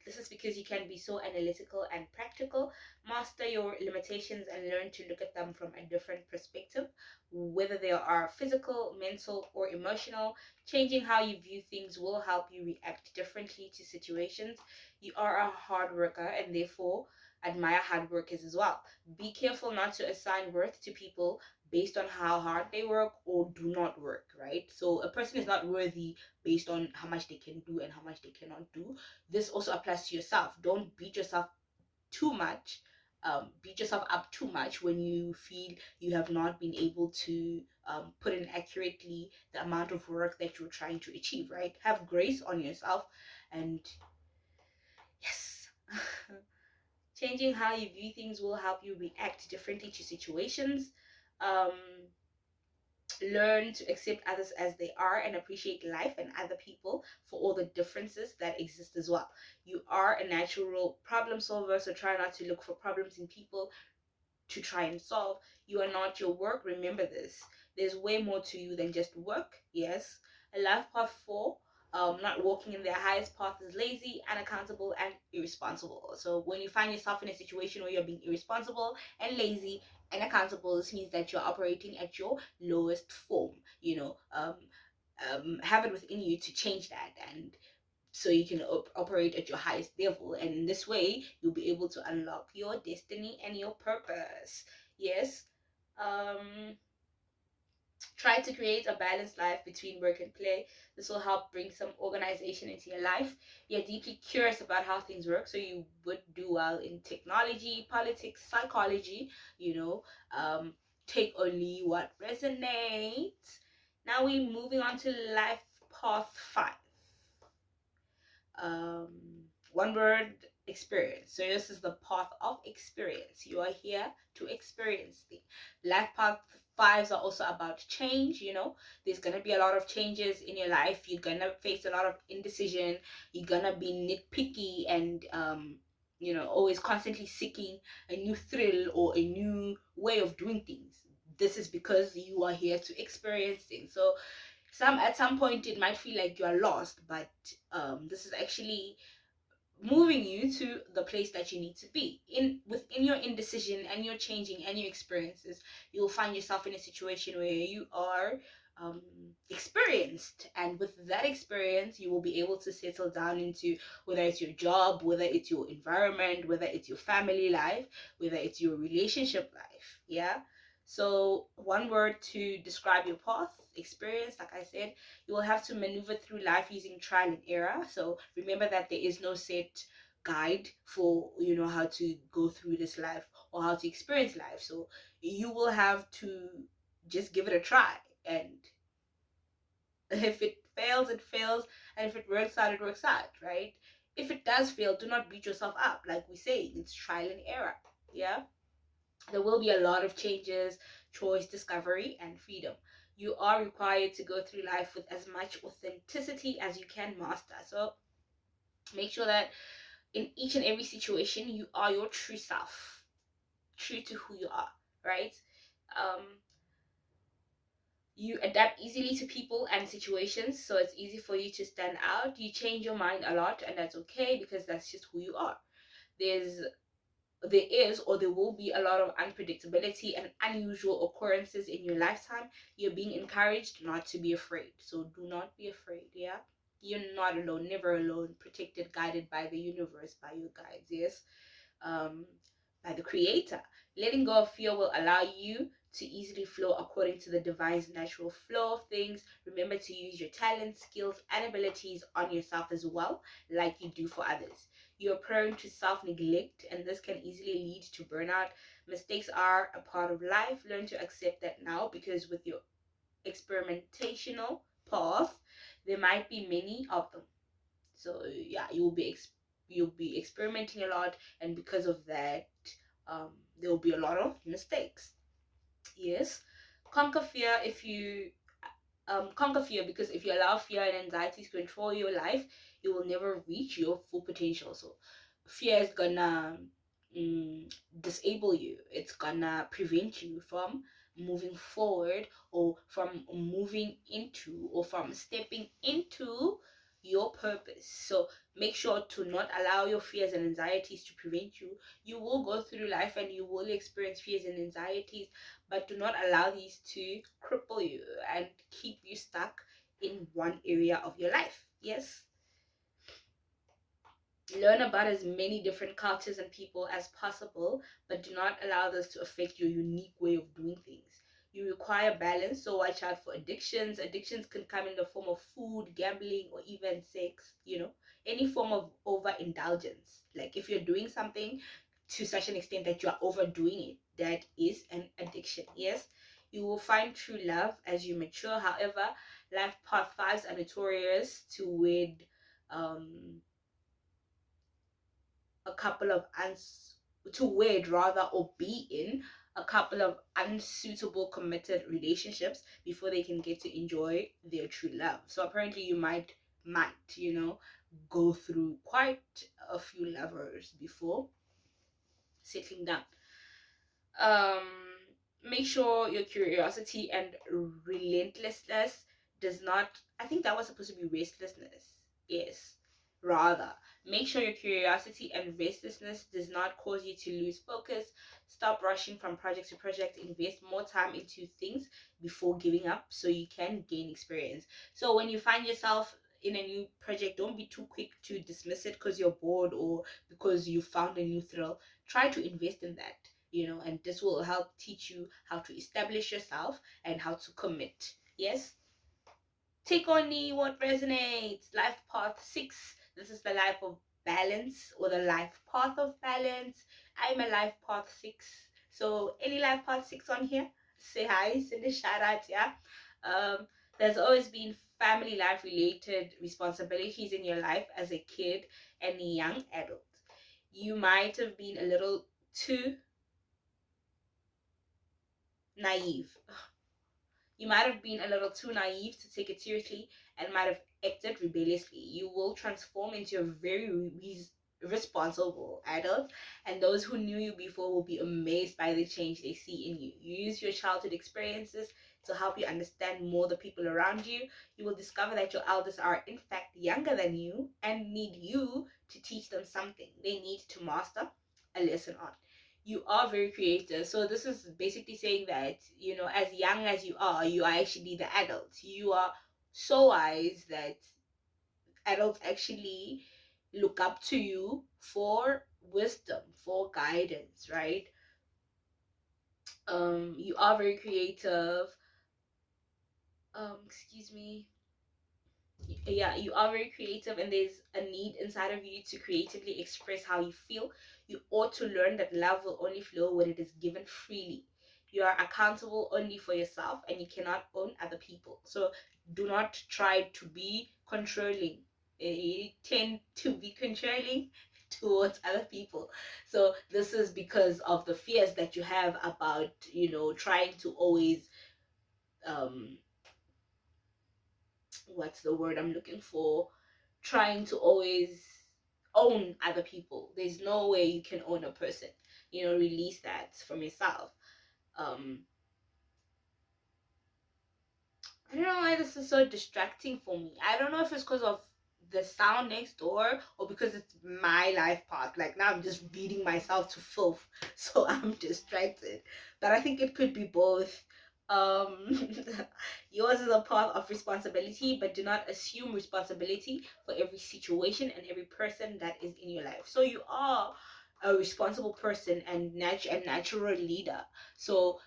This is because you can be so analytical and practical. Master your limitations and learn to look at them from a different perspective, whether they are physical, mental, or emotional. Changing how you view things will help you react differently to situations. You are a hard worker, and therefore admire hard workers as well. Be careful not to assign worth to people based on how hard they work or do not work, right? So a person is not worthy based on how much they can do and how much they cannot do. This also applies to yourself. Don't beat yourself too much. Beat yourself up too much when you feel you have not been able to put in accurately the amount of work that you're trying to achieve, right? Have grace on yourself, and yes. Changing how you view things will help you react differently to situations. Um, Learn to accept others as they are and appreciate life and other people for all the differences that exist as well. You are a natural problem solver, so try not to look for problems in people to try and solve. You are not your work. Remember this. There's way more to you than just work. Yes. A life path for not walking in their highest path is lazy, unaccountable, and irresponsible. So when you find yourself in a situation where you're being irresponsible and lazy and accountable, this means that you're operating at your lowest form. Have it within you to change that, and so you can operate at your highest level, and in this way you'll be able to unlock your destiny and your purpose. Yes. um Try to create a balanced life between work and play. This will help bring some organization into your life. You're deeply curious about how things work, so you would do well in technology, politics, psychology. you know um Take only what resonates. Now we're moving on to life path 5. um One word: experience. So this is the path of experience. You are here to experience things. Life path fives are also about change. There's gonna be a lot of changes in your life. You're gonna face a lot of indecision. You're gonna be nitpicky and always constantly seeking a new thrill or a new way of doing things. This is because you are here to experience things. So at some point it might feel like you are lost, but this is actually moving you to the place that you need to be. Within your indecision and your changing and your experiences, you'll find yourself in a situation where you are experienced, and with that experience you will be able to settle down into, whether it's your job, whether it's your environment, whether it's your family life, whether it's your relationship life. Yeah. So one word to describe your path: experience. Like I said, you will have to maneuver through life using trial and error. So remember that there is no set guide for how to go through this life or how to experience life. So you will have to just give it a try, and if it fails, it fails, and if it works out, it works out, right? If it does fail, do not beat yourself up. Like we say, it's trial and error. Yeah. There will be a lot of changes, choice, discovery, and freedom. You are required to go through life with as much authenticity as you can master. So make sure that in each and every situation, you are your true self, true to who you are, right? Um, you adapt easily to people and situations, so it's easy for you to stand out. You change your mind a lot, and that's okay because that's just who you are. There's there is or there will be a lot of unpredictability and unusual occurrences in your lifetime. You're being encouraged not to be afraid. So do not be afraid, yeah? You're not alone, never alone, protected, guided by the universe, by your guides, yes? Um, by the creator. Letting go of fear will allow you to easily flow according to the divine's natural flow of things. Remember to use your talents, skills, and abilities on yourself as well, like you do for others. You're prone to self-neglect, and this can easily lead to burnout. Mistakes are a part of life. Learn to accept that now, because with your experimentational path, there might be many of them. So yeah, you'll be experimenting a lot, and because of that, there will be a lot of mistakes. Yes, conquer fear if you conquer fear, because if you allow fear and anxiety to control your life, you will never reach your full potential. So fear is gonna disable you. It's gonna prevent you from moving forward, or from moving into, or from stepping into your purpose. So make sure to not allow your fears and anxieties to prevent you. You will go through life and you will experience fears and anxieties, but do not allow these to cripple you and keep you stuck in one area of your life. Yes, learn about as many different cultures and people as possible, but do not allow this to affect your unique way of doing things. You require balance, so watch out for addictions. Addictions can come in the form of food, gambling, or even sex, any form of overindulgence. Like if you're doing something to such an extent that you are overdoing it, that is an addiction. Yes, you will find true love as you mature. However, life path fives are notorious to wed a couple of to wed rather, or be in a couple of unsuitable committed relationships before they can get to enjoy their true love. So apparently you might go through quite a few lovers before settling down. um Make sure your curiosity and relentlessness does not, I think that was supposed to be restlessness. Yes, rather, make sure your curiosity and restlessness does not cause you to lose focus. Stop rushing from project to project. Invest more time into things before giving up, so you can gain experience. So when you find yourself in a new project, don't be too quick to dismiss it because you're bored, or because you found a new thrill. Try to invest in that, and this will help teach you how to establish yourself and how to commit. Yes, take on me what resonates. Life path 6. This is the life of balance, or the life path of balance. I'm a life path 6. So any life path 6 on here, say hi, send a shout out. Yeah. um there's always been family life related responsibilities in your life as a kid and a young adult. You might have been a little too naive. You might have been a little too naive to take it seriously, and might have acted rebelliously. You will transform into a very responsible adult, and those who knew you before will be amazed by the change they see in you. Use your childhood experiences to help you understand more the people around you. You will discover that your elders are in fact younger than you and need you to teach them something they need to master a lesson on. You are very creative. So this is basically saying that, as young as you are actually the adult. You are so wise that adults actually look up to you for wisdom, for guidance, right? You are very creative. Excuse me. Yeah, you are very creative, and there's a need inside of you to creatively express how you feel. You ought to learn that love will only flow when it is given freely. You are accountable only for yourself, and you cannot own other people. So do not try to be controlling. You tend to be controlling towards other people. So this is because of the fears that you have about, trying to always um what's the word I'm looking for? Trying to always own other people. There's no way you can own a person. Release that from yourself. Um, I don't know why this is so distracting for me. I don't know if it's because of the sound next door, or because it's my life path. Like now I'm just beating myself to filth, so I'm distracted. But I think it could be both. Um, yours is a path of responsibility, but do not assume responsibility for every situation and every person that is in your life. So you are a responsible person and a natural leader. So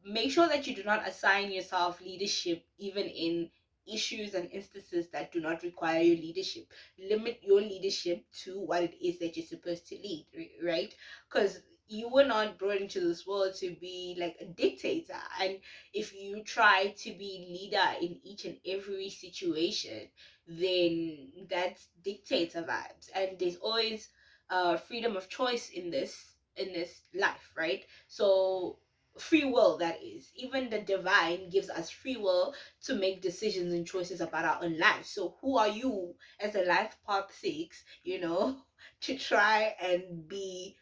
make sure that you do not assign yourself leadership even in issues and instances that do not require your leadership. Limit your leadership to what it is that you're supposed to lead, right? Because you were not brought into this world to be like a dictator. And if you try to be leader in each and every situation, then that's dictator vibes. And there's always freedom of choice in this life, right? So free will, that is, even the divine gives us free will to make decisions and choices about our own lives. So who are you as a life path 6, to try and be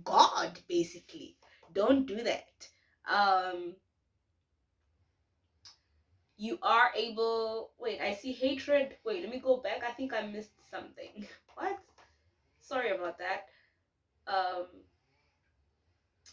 God, basically? Don't do that. You are able, wait, I see hatred. Wait, let me go back. I think I missed something. What? Sorry about that. um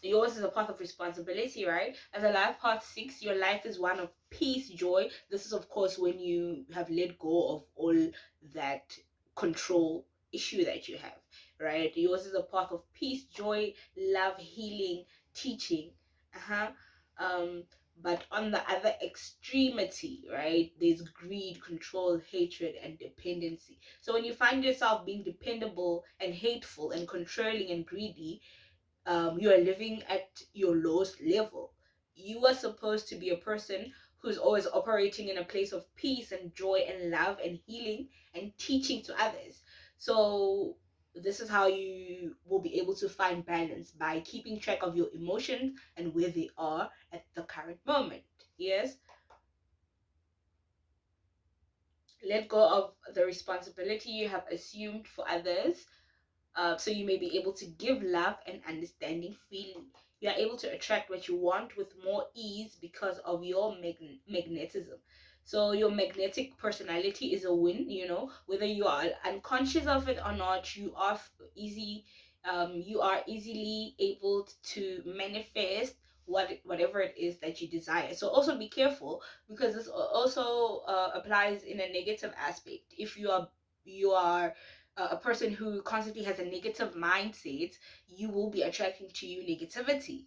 Yours is a path of responsibility, right? As a life path 6, your life is one of peace, joy. This is, of course, when you have let go of all that control issue that you have, right? Yours is a path of peace, joy, love, healing, teaching. Uh-huh. Um, but on the other extremity, right, there's greed, control, hatred, and dependency. So when you find yourself being dependable and hateful and controlling and greedy, you are living at your lowest level. You are supposed to be a person who's always operating in a place of peace and joy and love and healing and teaching to others. So this is how you will be able to find balance, by keeping track of your emotions and where they are at the current moment. Yes, let go of the responsibility you have assumed for others, so you may be able to give love and understanding freely. You are able to attract what you want with more ease because of your magnetism. So your magnetic personality is a win, whether you are unconscious of it or not. You are easily able to manifest whatever it is that you desire. So also be careful, because this also applies in a negative aspect. If you are a person who constantly has a negative mindset, you will be attracting to you negativity.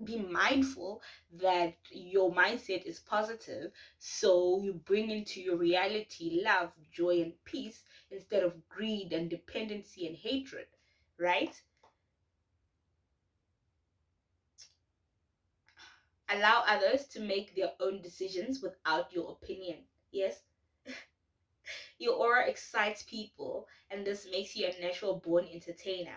Be mindful that your mindset is positive, so you bring into your reality love, joy, and peace instead of greed and dependency and hatred, right? Allow others to make their own decisions without your opinion. Yes, your aura excites people, and this makes you a natural born entertainer.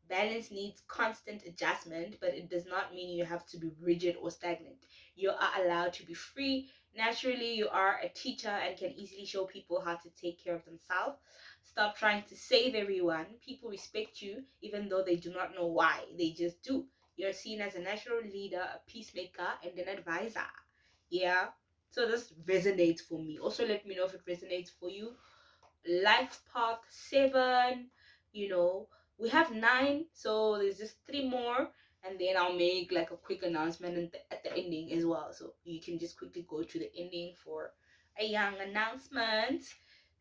Balance needs constant adjustment, but it does not mean you have to be rigid or stagnant. You are allowed to be free. Naturally, you are a teacher and can easily show people how to take care of themselves. Stop trying to save everyone. People respect you even though they do not know why. They just do. You're seen as a natural leader, a peacemaker, and an advisor. Yeah. So this resonates for me. Also, let me know if it resonates for you. Life path 7, you know, we have 9, so there's just 3 more, and then I'll make like a quick announcement at the ending as well, so you can just quickly go to the ending for a young announcement.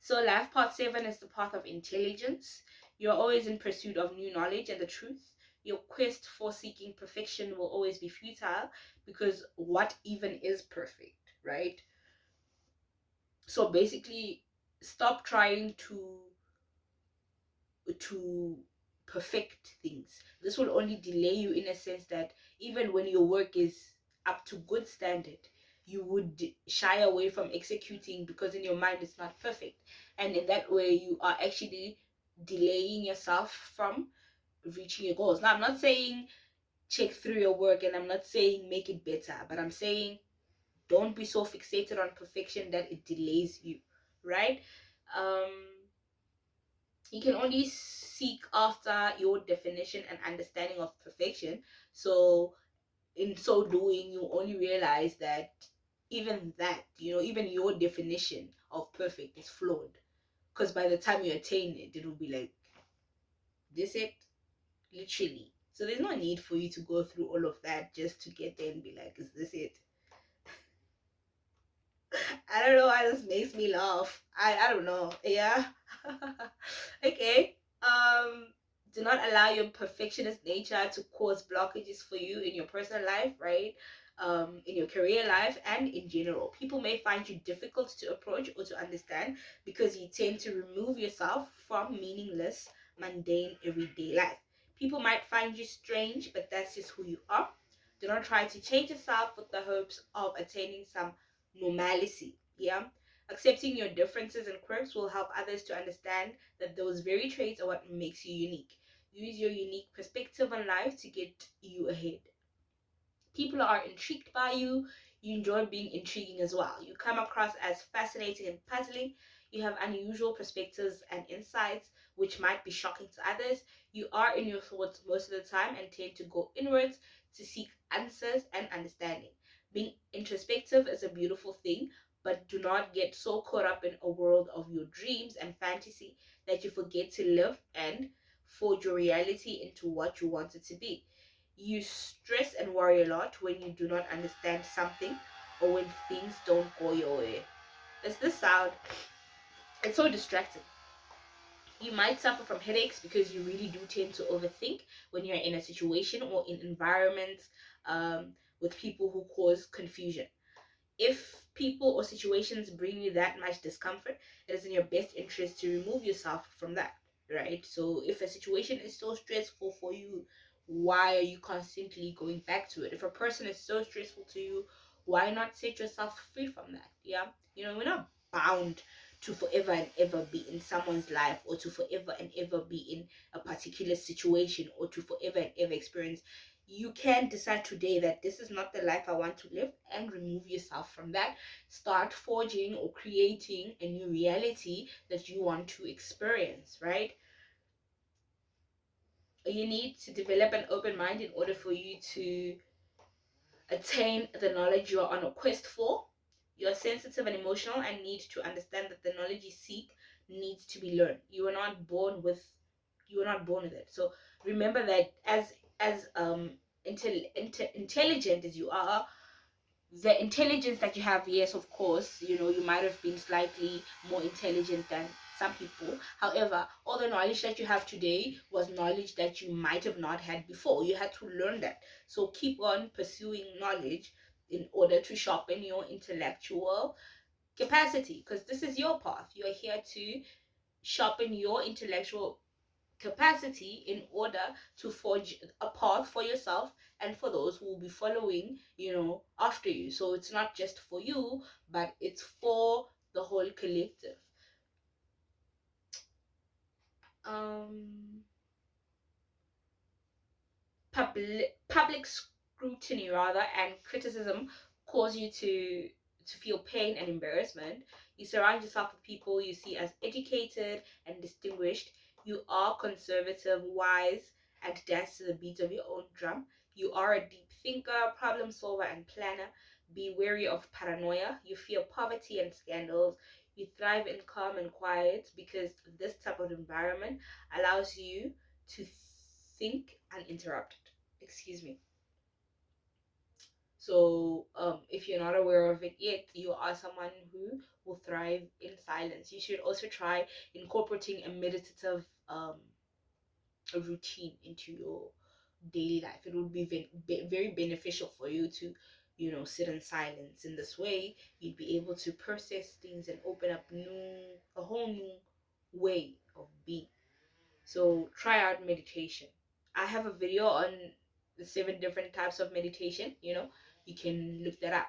So life path 7 is the path of intelligence. You're always in pursuit of new knowledge and the truth. Your quest for seeking perfection will always be futile, because what even is perfect, right? So basically, stop trying to perfect things. This will only delay you, in a sense that even when your work is up to good standard, you would shy away from executing because in your mind it's not perfect. And in that way, you are actually delaying yourself from reaching your goals. Now, I'm not saying check through your work, and I'm not saying make it better, but I'm saying don't be so fixated on perfection that it delays you, right? um you can only seek after your definition and understanding of perfection. So in so doing, you only realize that even that, even your definition of perfect is flawed, because by the time you attain it, it will be like, this it, literally. So there's no need for you to go through all of that just to get there and be like, is this it? I don't know why this makes me laugh. I don't know. Yeah. Okay. Do not allow your perfectionist nature to cause blockages for you in your personal life, right? in your career life and in general. People may find you difficult to approach or to understand because you tend to remove yourself from meaningless, mundane, everyday life. People might find you strange, but that's just who you are. Do not try to change yourself with the hopes of attaining some normalcy. Yeah. Accepting your differences and quirks will help others to understand that those very traits are what makes you unique. Use your unique perspective on life to get you ahead. People are intrigued by you. You enjoy being intriguing as well. You come across as fascinating and puzzling. You have unusual perspectives and insights which might be shocking to others. You are in your thoughts most of the time and tend to go inwards to seek answers and understanding. Being introspective is a beautiful thing, but do not get so caught up in a world of your dreams and fantasy that you forget to live and forge your reality into what you want it to be. You stress and worry a lot when you do not understand something or when things don't go your way. Does this sound? It's so distracting. You might suffer from headaches because you really do tend to overthink when you're in a situation or in environments with people who cause confusion. If people or situations bring you that much discomfort, it is in your best interest to remove yourself from that, right? So if a situation is so stressful for you, why are you constantly going back to it? If a person is so stressful to you, why not set yourself free from that? Yeah, we're not bound to forever and ever be in someone's life, or to forever and ever be in a particular situation, or to forever and ever experience. You can decide today that this is not the life I want to live and remove yourself from that. Start forging or creating a new reality that you want to experience, right? You need to develop an open mind in order for you to attain the knowledge you are on a quest for. You are sensitive and emotional and need to understand that the knowledge you seek needs to be learned. You are not born with it. So remember that as intelligent as you are, the intelligence that you have, yes, of course, you might have been slightly more intelligent than some people. However, all the knowledge that you have today was knowledge that you might have not had before. You had to learn that. So keep on pursuing knowledge in order to sharpen your intellectual capacity, because this is your path. You are here to sharpen your intellectual capacity in order to forge a path for yourself and for those who will be following, after you. So it's not just for you, but it's for the whole collective. um public scrutiny rather and criticism cause you to feel pain and embarrassment. You surround yourself with people you see as educated and distinguished. You are conservative, wise, and dance to the beat of your own drum. You are a deep thinker, problem solver, and planner. Be wary of paranoia. You fear poverty and scandals. You thrive in calm and quiet because this type of environment allows you to think uninterrupted. Excuse me. So, if you're not aware of it yet, you are someone who will thrive in silence. You should also try incorporating a meditative a routine into your daily life. It would be very beneficial for you to, sit in silence. In this way, you'd be able to process things and open up a whole new way of being. So try out meditation. I have a video on the 7 different types of meditation. You can look that up.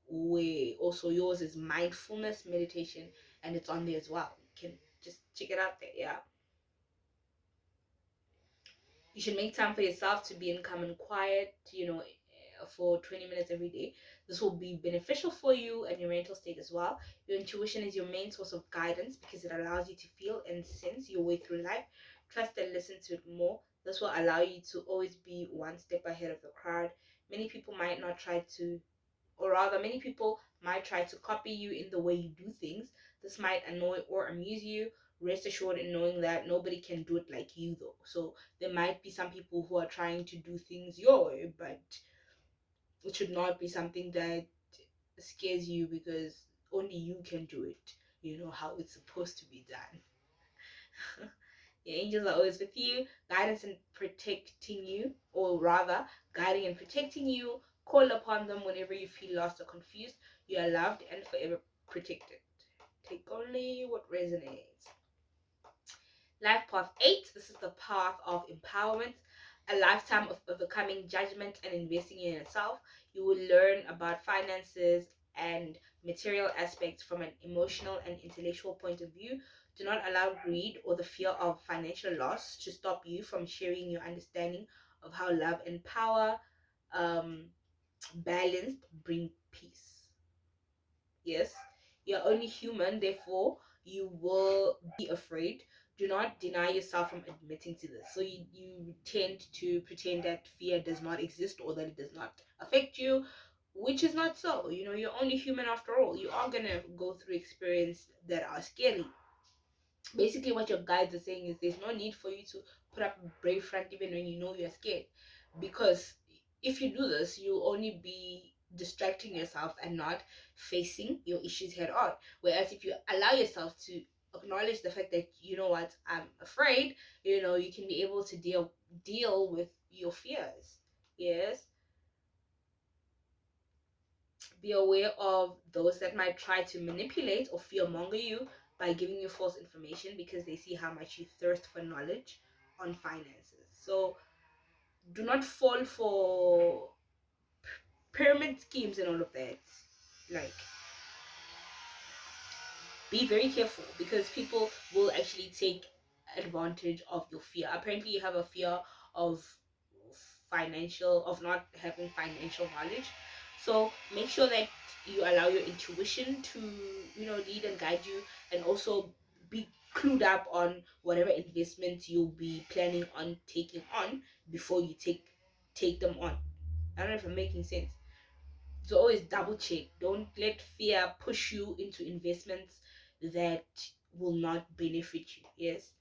Where also yours is mindfulness meditation, and it's on there as well. You can just check it out there. Yeah. You should make time for yourself to be in calm and quiet, for 20 minutes every day. This will be beneficial for you and your mental state as well. Your intuition is your main source of guidance because it allows you to feel and sense your way through life. Trust and listen to it more. This will allow you to always be one step ahead of the crowd. Many people might not try to, or rather, many people might try to copy you in the way you do things. This might annoy or amuse you. Rest assured in knowing that nobody can do it like you, though. So there might be some people who are trying to do things your way, but it should not be something that scares you, because only you can do it, how it's supposed to be done. Your angels are always with you, guidance and protecting you, or rather, guiding and protecting you Call upon them whenever you feel lost or confused. You are loved and forever protected. Take only what resonates. Life path 8. This is the path of empowerment. A lifetime of overcoming judgment and investing in yourself. You will learn about finances and material aspects from an emotional and intellectual point of view. Do not allow greed or the fear of financial loss to stop you from sharing your understanding of how love and power, balanced, bring peace. Yes, you're only human, therefore you will be afraid. Do not deny yourself from admitting to this. So you tend to pretend that fear does not exist or that it does not affect you, which is not so. You're only human after all. You are gonna go through experiences that are scary. Basically, what your guides are saying is there's no need for you to put up a brave front even when you know you're scared, because if you do this, you'll only be distracting yourself and not facing your issues head on. Whereas if you allow yourself to acknowledge the fact that, you know what, I'm afraid, you can be able to deal with your fears. Yes. Be aware of those that might try to manipulate or fearmonger you by giving you false information, because they see how much you thirst for knowledge on finances. So do not fall for pyramid schemes and all of that. Like, be very careful, because people will actually take advantage of your fear. Apparently you have a fear of not having financial knowledge. So make sure that you allow your intuition to, lead and guide you, and also be clued up on whatever investments you'll be planning on taking on before you take them on. I don't know if I'm making sense. So always double check. Don't let fear push you into investments that will not benefit you. Yes.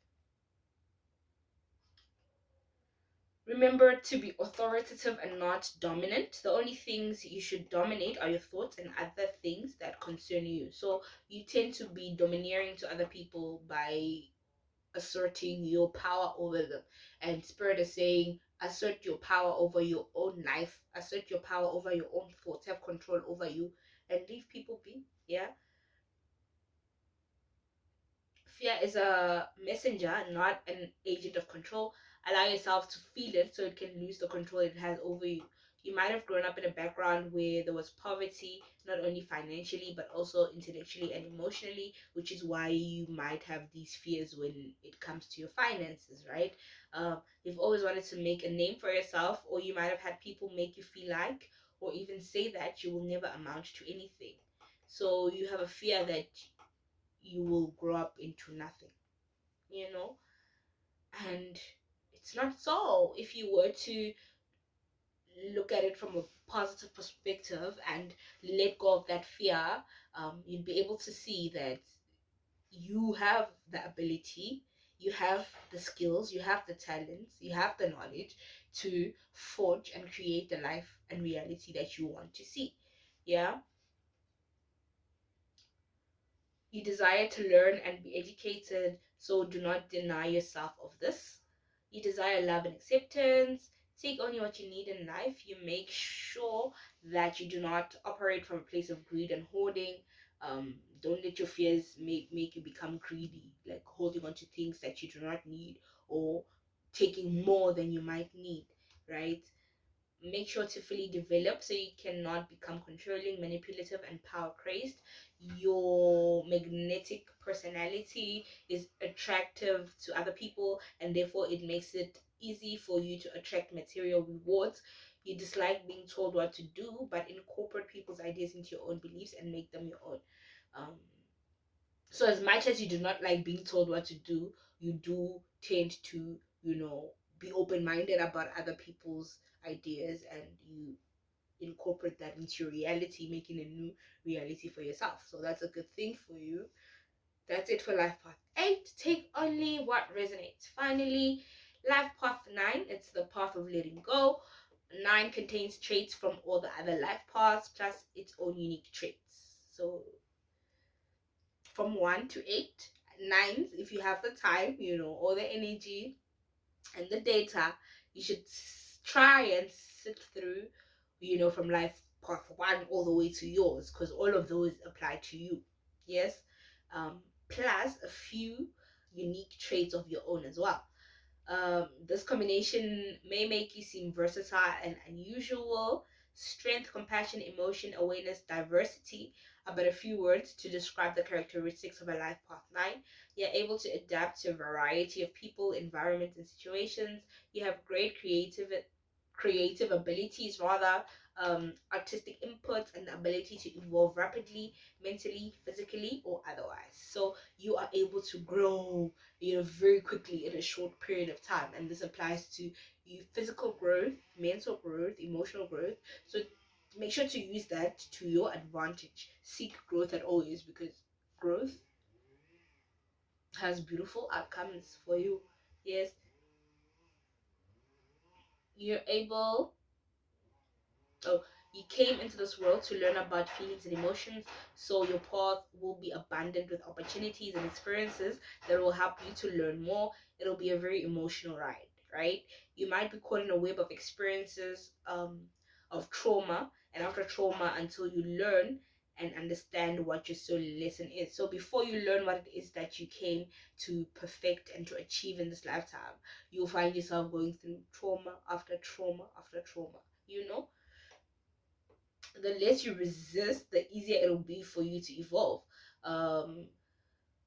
Remember to be authoritative and not dominant. The only things you should dominate are your thoughts and other things that concern you. So you tend to be domineering to other people by asserting your power over them. And Spirit is saying, assert your power over your own life, assert your power over your own thoughts, have control over you, and leave people be. Yeah. Fear is a messenger, not an agent of control. Allow yourself to feel it so it can lose the control it has over you. You might have grown up in a background where there was poverty, not only financially, but also intellectually and emotionally, which is why you might have these fears when it comes to your finances, right? You've always wanted to make a name for yourself, or you might have had people make you feel like, or even say that you will never amount to anything. So you have a fear that you will grow up into nothing, you know and it's not so. If you were to look at it from a positive perspective and let go of that fear, you'd be able to see that you have the ability, you have the skills, you have the talents, you have the knowledge to forge and create the life and reality that you want to see. Yeah. You desire to learn and be educated, so do not deny yourself of this. You desire love and acceptance. Take only what you need in life. You make sure that you do not operate from a place of greed and hoarding. Don't let your fears make you become greedy, like holding on to things that you do not need, or taking more than you might need, right? Make sure to fully develop so you cannot become controlling, manipulative, and power crazed. Your magnetic personality is attractive to other people, and therefore it makes it easy for you to attract material rewards. You dislike being told what to do, but incorporate people's ideas into your own beliefs and make them your own. um, so as much as you do not like being told what to do, you do tend to, be open-minded about other people's ideas, and you incorporate that into your reality, making a new reality for yourself. So that's a good thing for you. That's it for life path 8. Take only what resonates. Finally, life path 9, it's the path of letting go. 9 contains traits from all the other life paths plus its own unique traits. So from 1 to 8, 9s, if you have the time, all the energy and the data, you should try and sit through from life path one all the way to yours, because all of those apply to you. Yes. Plus a few unique traits of your own as well. This combination may make you seem versatile and unusual. Strength, compassion, emotion, awareness, diversity are but a few words to describe the characteristics of a life path 9. You're able to adapt to a variety of people, environments, and situations. You have great creative abilities, rather, artistic inputs, and the ability to evolve rapidly, mentally, physically, or otherwise. So you are able to grow, very quickly in a short period of time. And this applies to you physical growth, mental growth, emotional growth. So make sure to use that to your advantage. Seek growth at always, because growth has beautiful outcomes for you. Yes, you're able. Oh, you came into this world to learn about feelings and emotions, so your path will be abundant with opportunities and experiences that will help you to learn more. It'll be a very emotional ride, right? You might be caught in a web of experiences, of trauma, and after trauma, until you learn and understand what your soul lesson is. So before you learn what it is that you came to perfect and to achieve in this lifetime, you'll find yourself going through trauma after trauma after trauma. The less you resist, the easier it'll be for you to evolve. Um,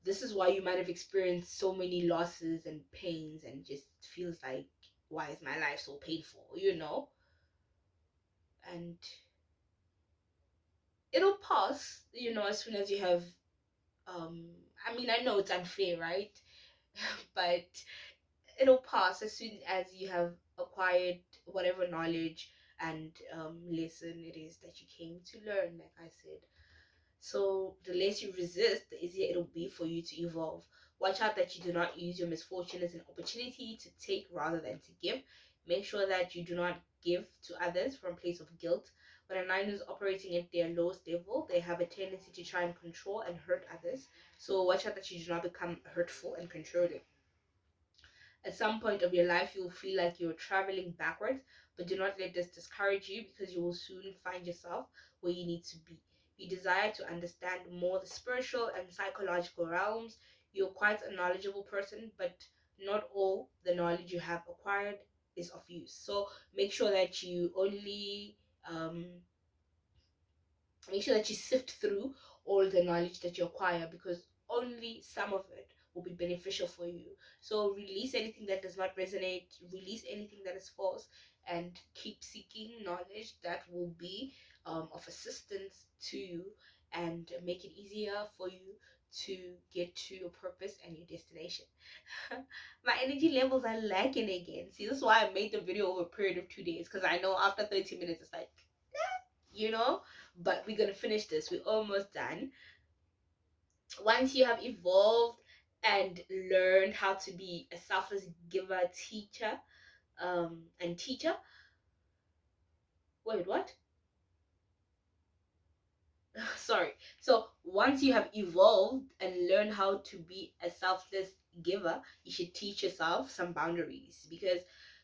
this is why you might have experienced so many losses and pains and just feels like, why is my life so painful? And it'll pass, as soon as you have, um, I mean, I know it's unfair, right? But it'll pass as soon as you have acquired whatever knowledge and lesson it is that you came to learn, like I said. So the less you resist, the easier it'll be for you to evolve. Watch out that you do not use your misfortune as an opportunity to take rather than to give. Make sure that you do not give to others from a place of guilt. When a nine is operating at their lowest level, they have a tendency to try and control and hurt others. So watch out that you do not become hurtful and controlling. At some point of your life, you will feel like you're traveling backwards, but do not let this discourage you, because you will soon find yourself where you need to be. You desire to understand more the spiritual and psychological realms. You're quite a knowledgeable person, but not all the knowledge you have acquired is of use. So make sure that you only um, make sure that you sift through all the knowledge that you acquire, because only some of it will be beneficial for you. So release anything that does not resonate, release anything that is false, and keep seeking knowledge that will be of assistance to you and make it easier for you to get to your purpose and your destination. My energy levels are lacking again. See, this is why I made the video over a period of 2 days, because I know after 30 minutes it's like, you know but we're gonna finish this. We're almost done. Once you have evolved and learned how to be a selfless giver, teacher, and teacher. Wait, what? Sorry. So once you have evolved and learned how to be a selfless giver, you should teach yourself some boundaries, because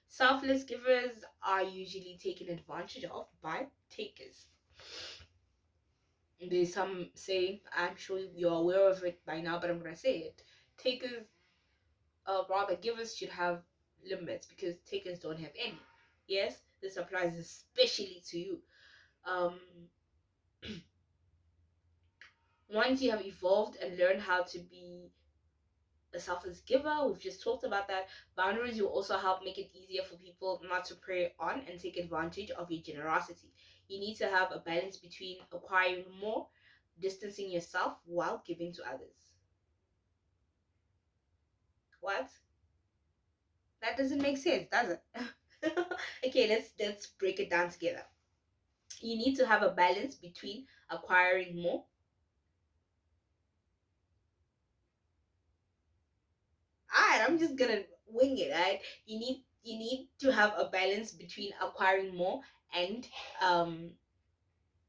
selfless givers are usually taken advantage of by takers. There's some saying, I'm sure you're aware of it by now, but I'm gonna say it. Takers, rather givers, should have limits, because takers don't have any. Yes, this applies especially to you. Um, Once you have evolved and learned how to be a selfless giver, we've just talked about that. Boundaries will also help make it easier for people not to prey on and take advantage of your generosity. You need to have a balance between acquiring more, distancing yourself while giving to others. What? That doesn't make sense, does it? Okay, let's break it down together. You need to have a balance between acquiring more. Alright, I'm just gonna wing it, right? You need to have a balance between acquiring more and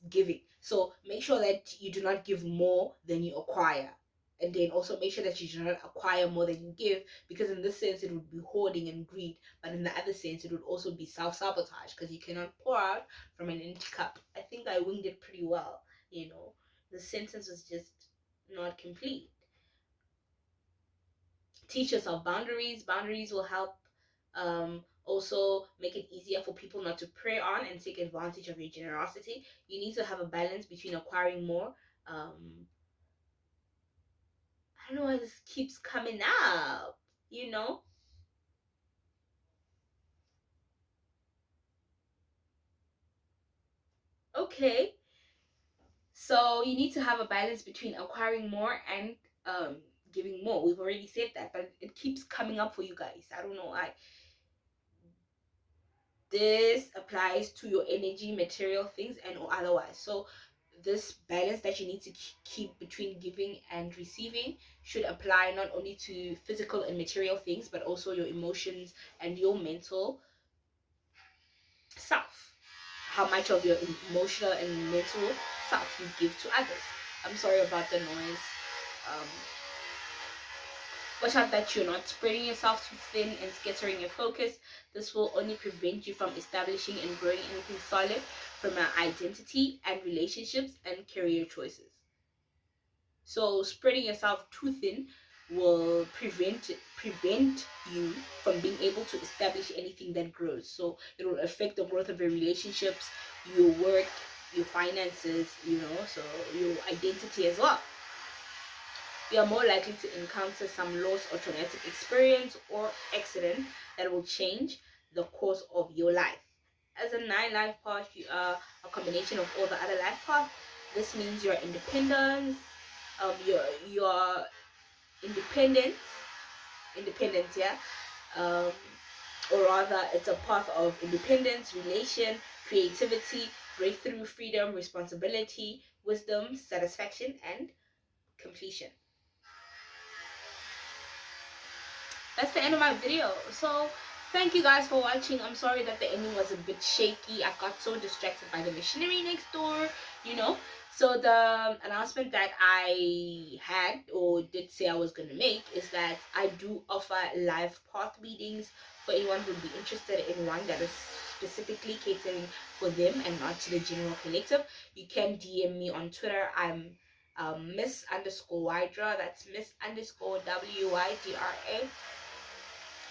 giving. So make sure that you do not give more than you acquire. And then also make sure that you do not acquire more than you give, because in this sense it would be hoarding and greed, but in the other sense it would also be self-sabotage, because you cannot pour out from an empty cup. I think I winged it pretty well. The sentence was just not complete. Teach yourself boundaries. Boundaries will help also make it easier for people not to prey on and take advantage of your generosity. You need to have a balance between acquiring more. I don't know why this keeps coming up, you know? Okay. So you need to have a balance between acquiring more and um giving more. We've already said that, but it keeps coming up for you guys. I don't know why. This applies to your energy, material things, and or otherwise. So this balance that you need to keep between giving and receiving should apply not only to physical and material things, but also your emotions and your mental self. How much of your emotional and mental self you give to others. I'm sorry about the noise. um Watch out that you're not spreading yourself too thin and scattering your focus. This will only prevent you from establishing and growing anything solid from an identity and relationships and career choices. So spreading yourself too thin will prevent you from being able to establish anything that grows. So it will affect the growth of your relationships, your work, your finances, so your identity as well. You are more likely to encounter some loss or traumatic experience or accident that will change the course of your life. As a 9 life path, you are a combination of all the other life paths. This means your independence, your independence, independence, yeah, um, or rather, it's a path of independence, relation, creativity, breakthrough, freedom, responsibility, wisdom, satisfaction, and completion. That's the end of my video. So thank you guys for watching. I'm sorry that the ending was a bit shaky. I got so distracted by the machinery next door, you know. So the announcement that I had or did say I was going to make is that I do offer live path readings for anyone who would be interested in one that is specifically catering for them and not to the general collective. You can DM me on Twitter. I'm Miss underscore Wydra. That's Miss underscore WYDRA.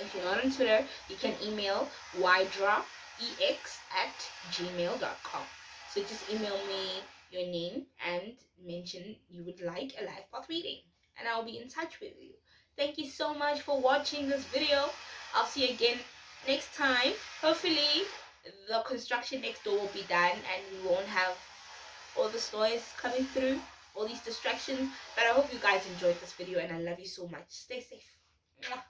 If you're not on Twitter, you can email ydraex@gmail.com. So just email me your name and mention you would like a live path reading, and I'll be in touch with you. Thank you so much for watching this video. I'll see you again next time. Hopefully, the construction next door will be done and we won't have all this noise coming through, all these distractions. But I hope you guys enjoyed this video, and I love you so much. Stay safe. Mwah.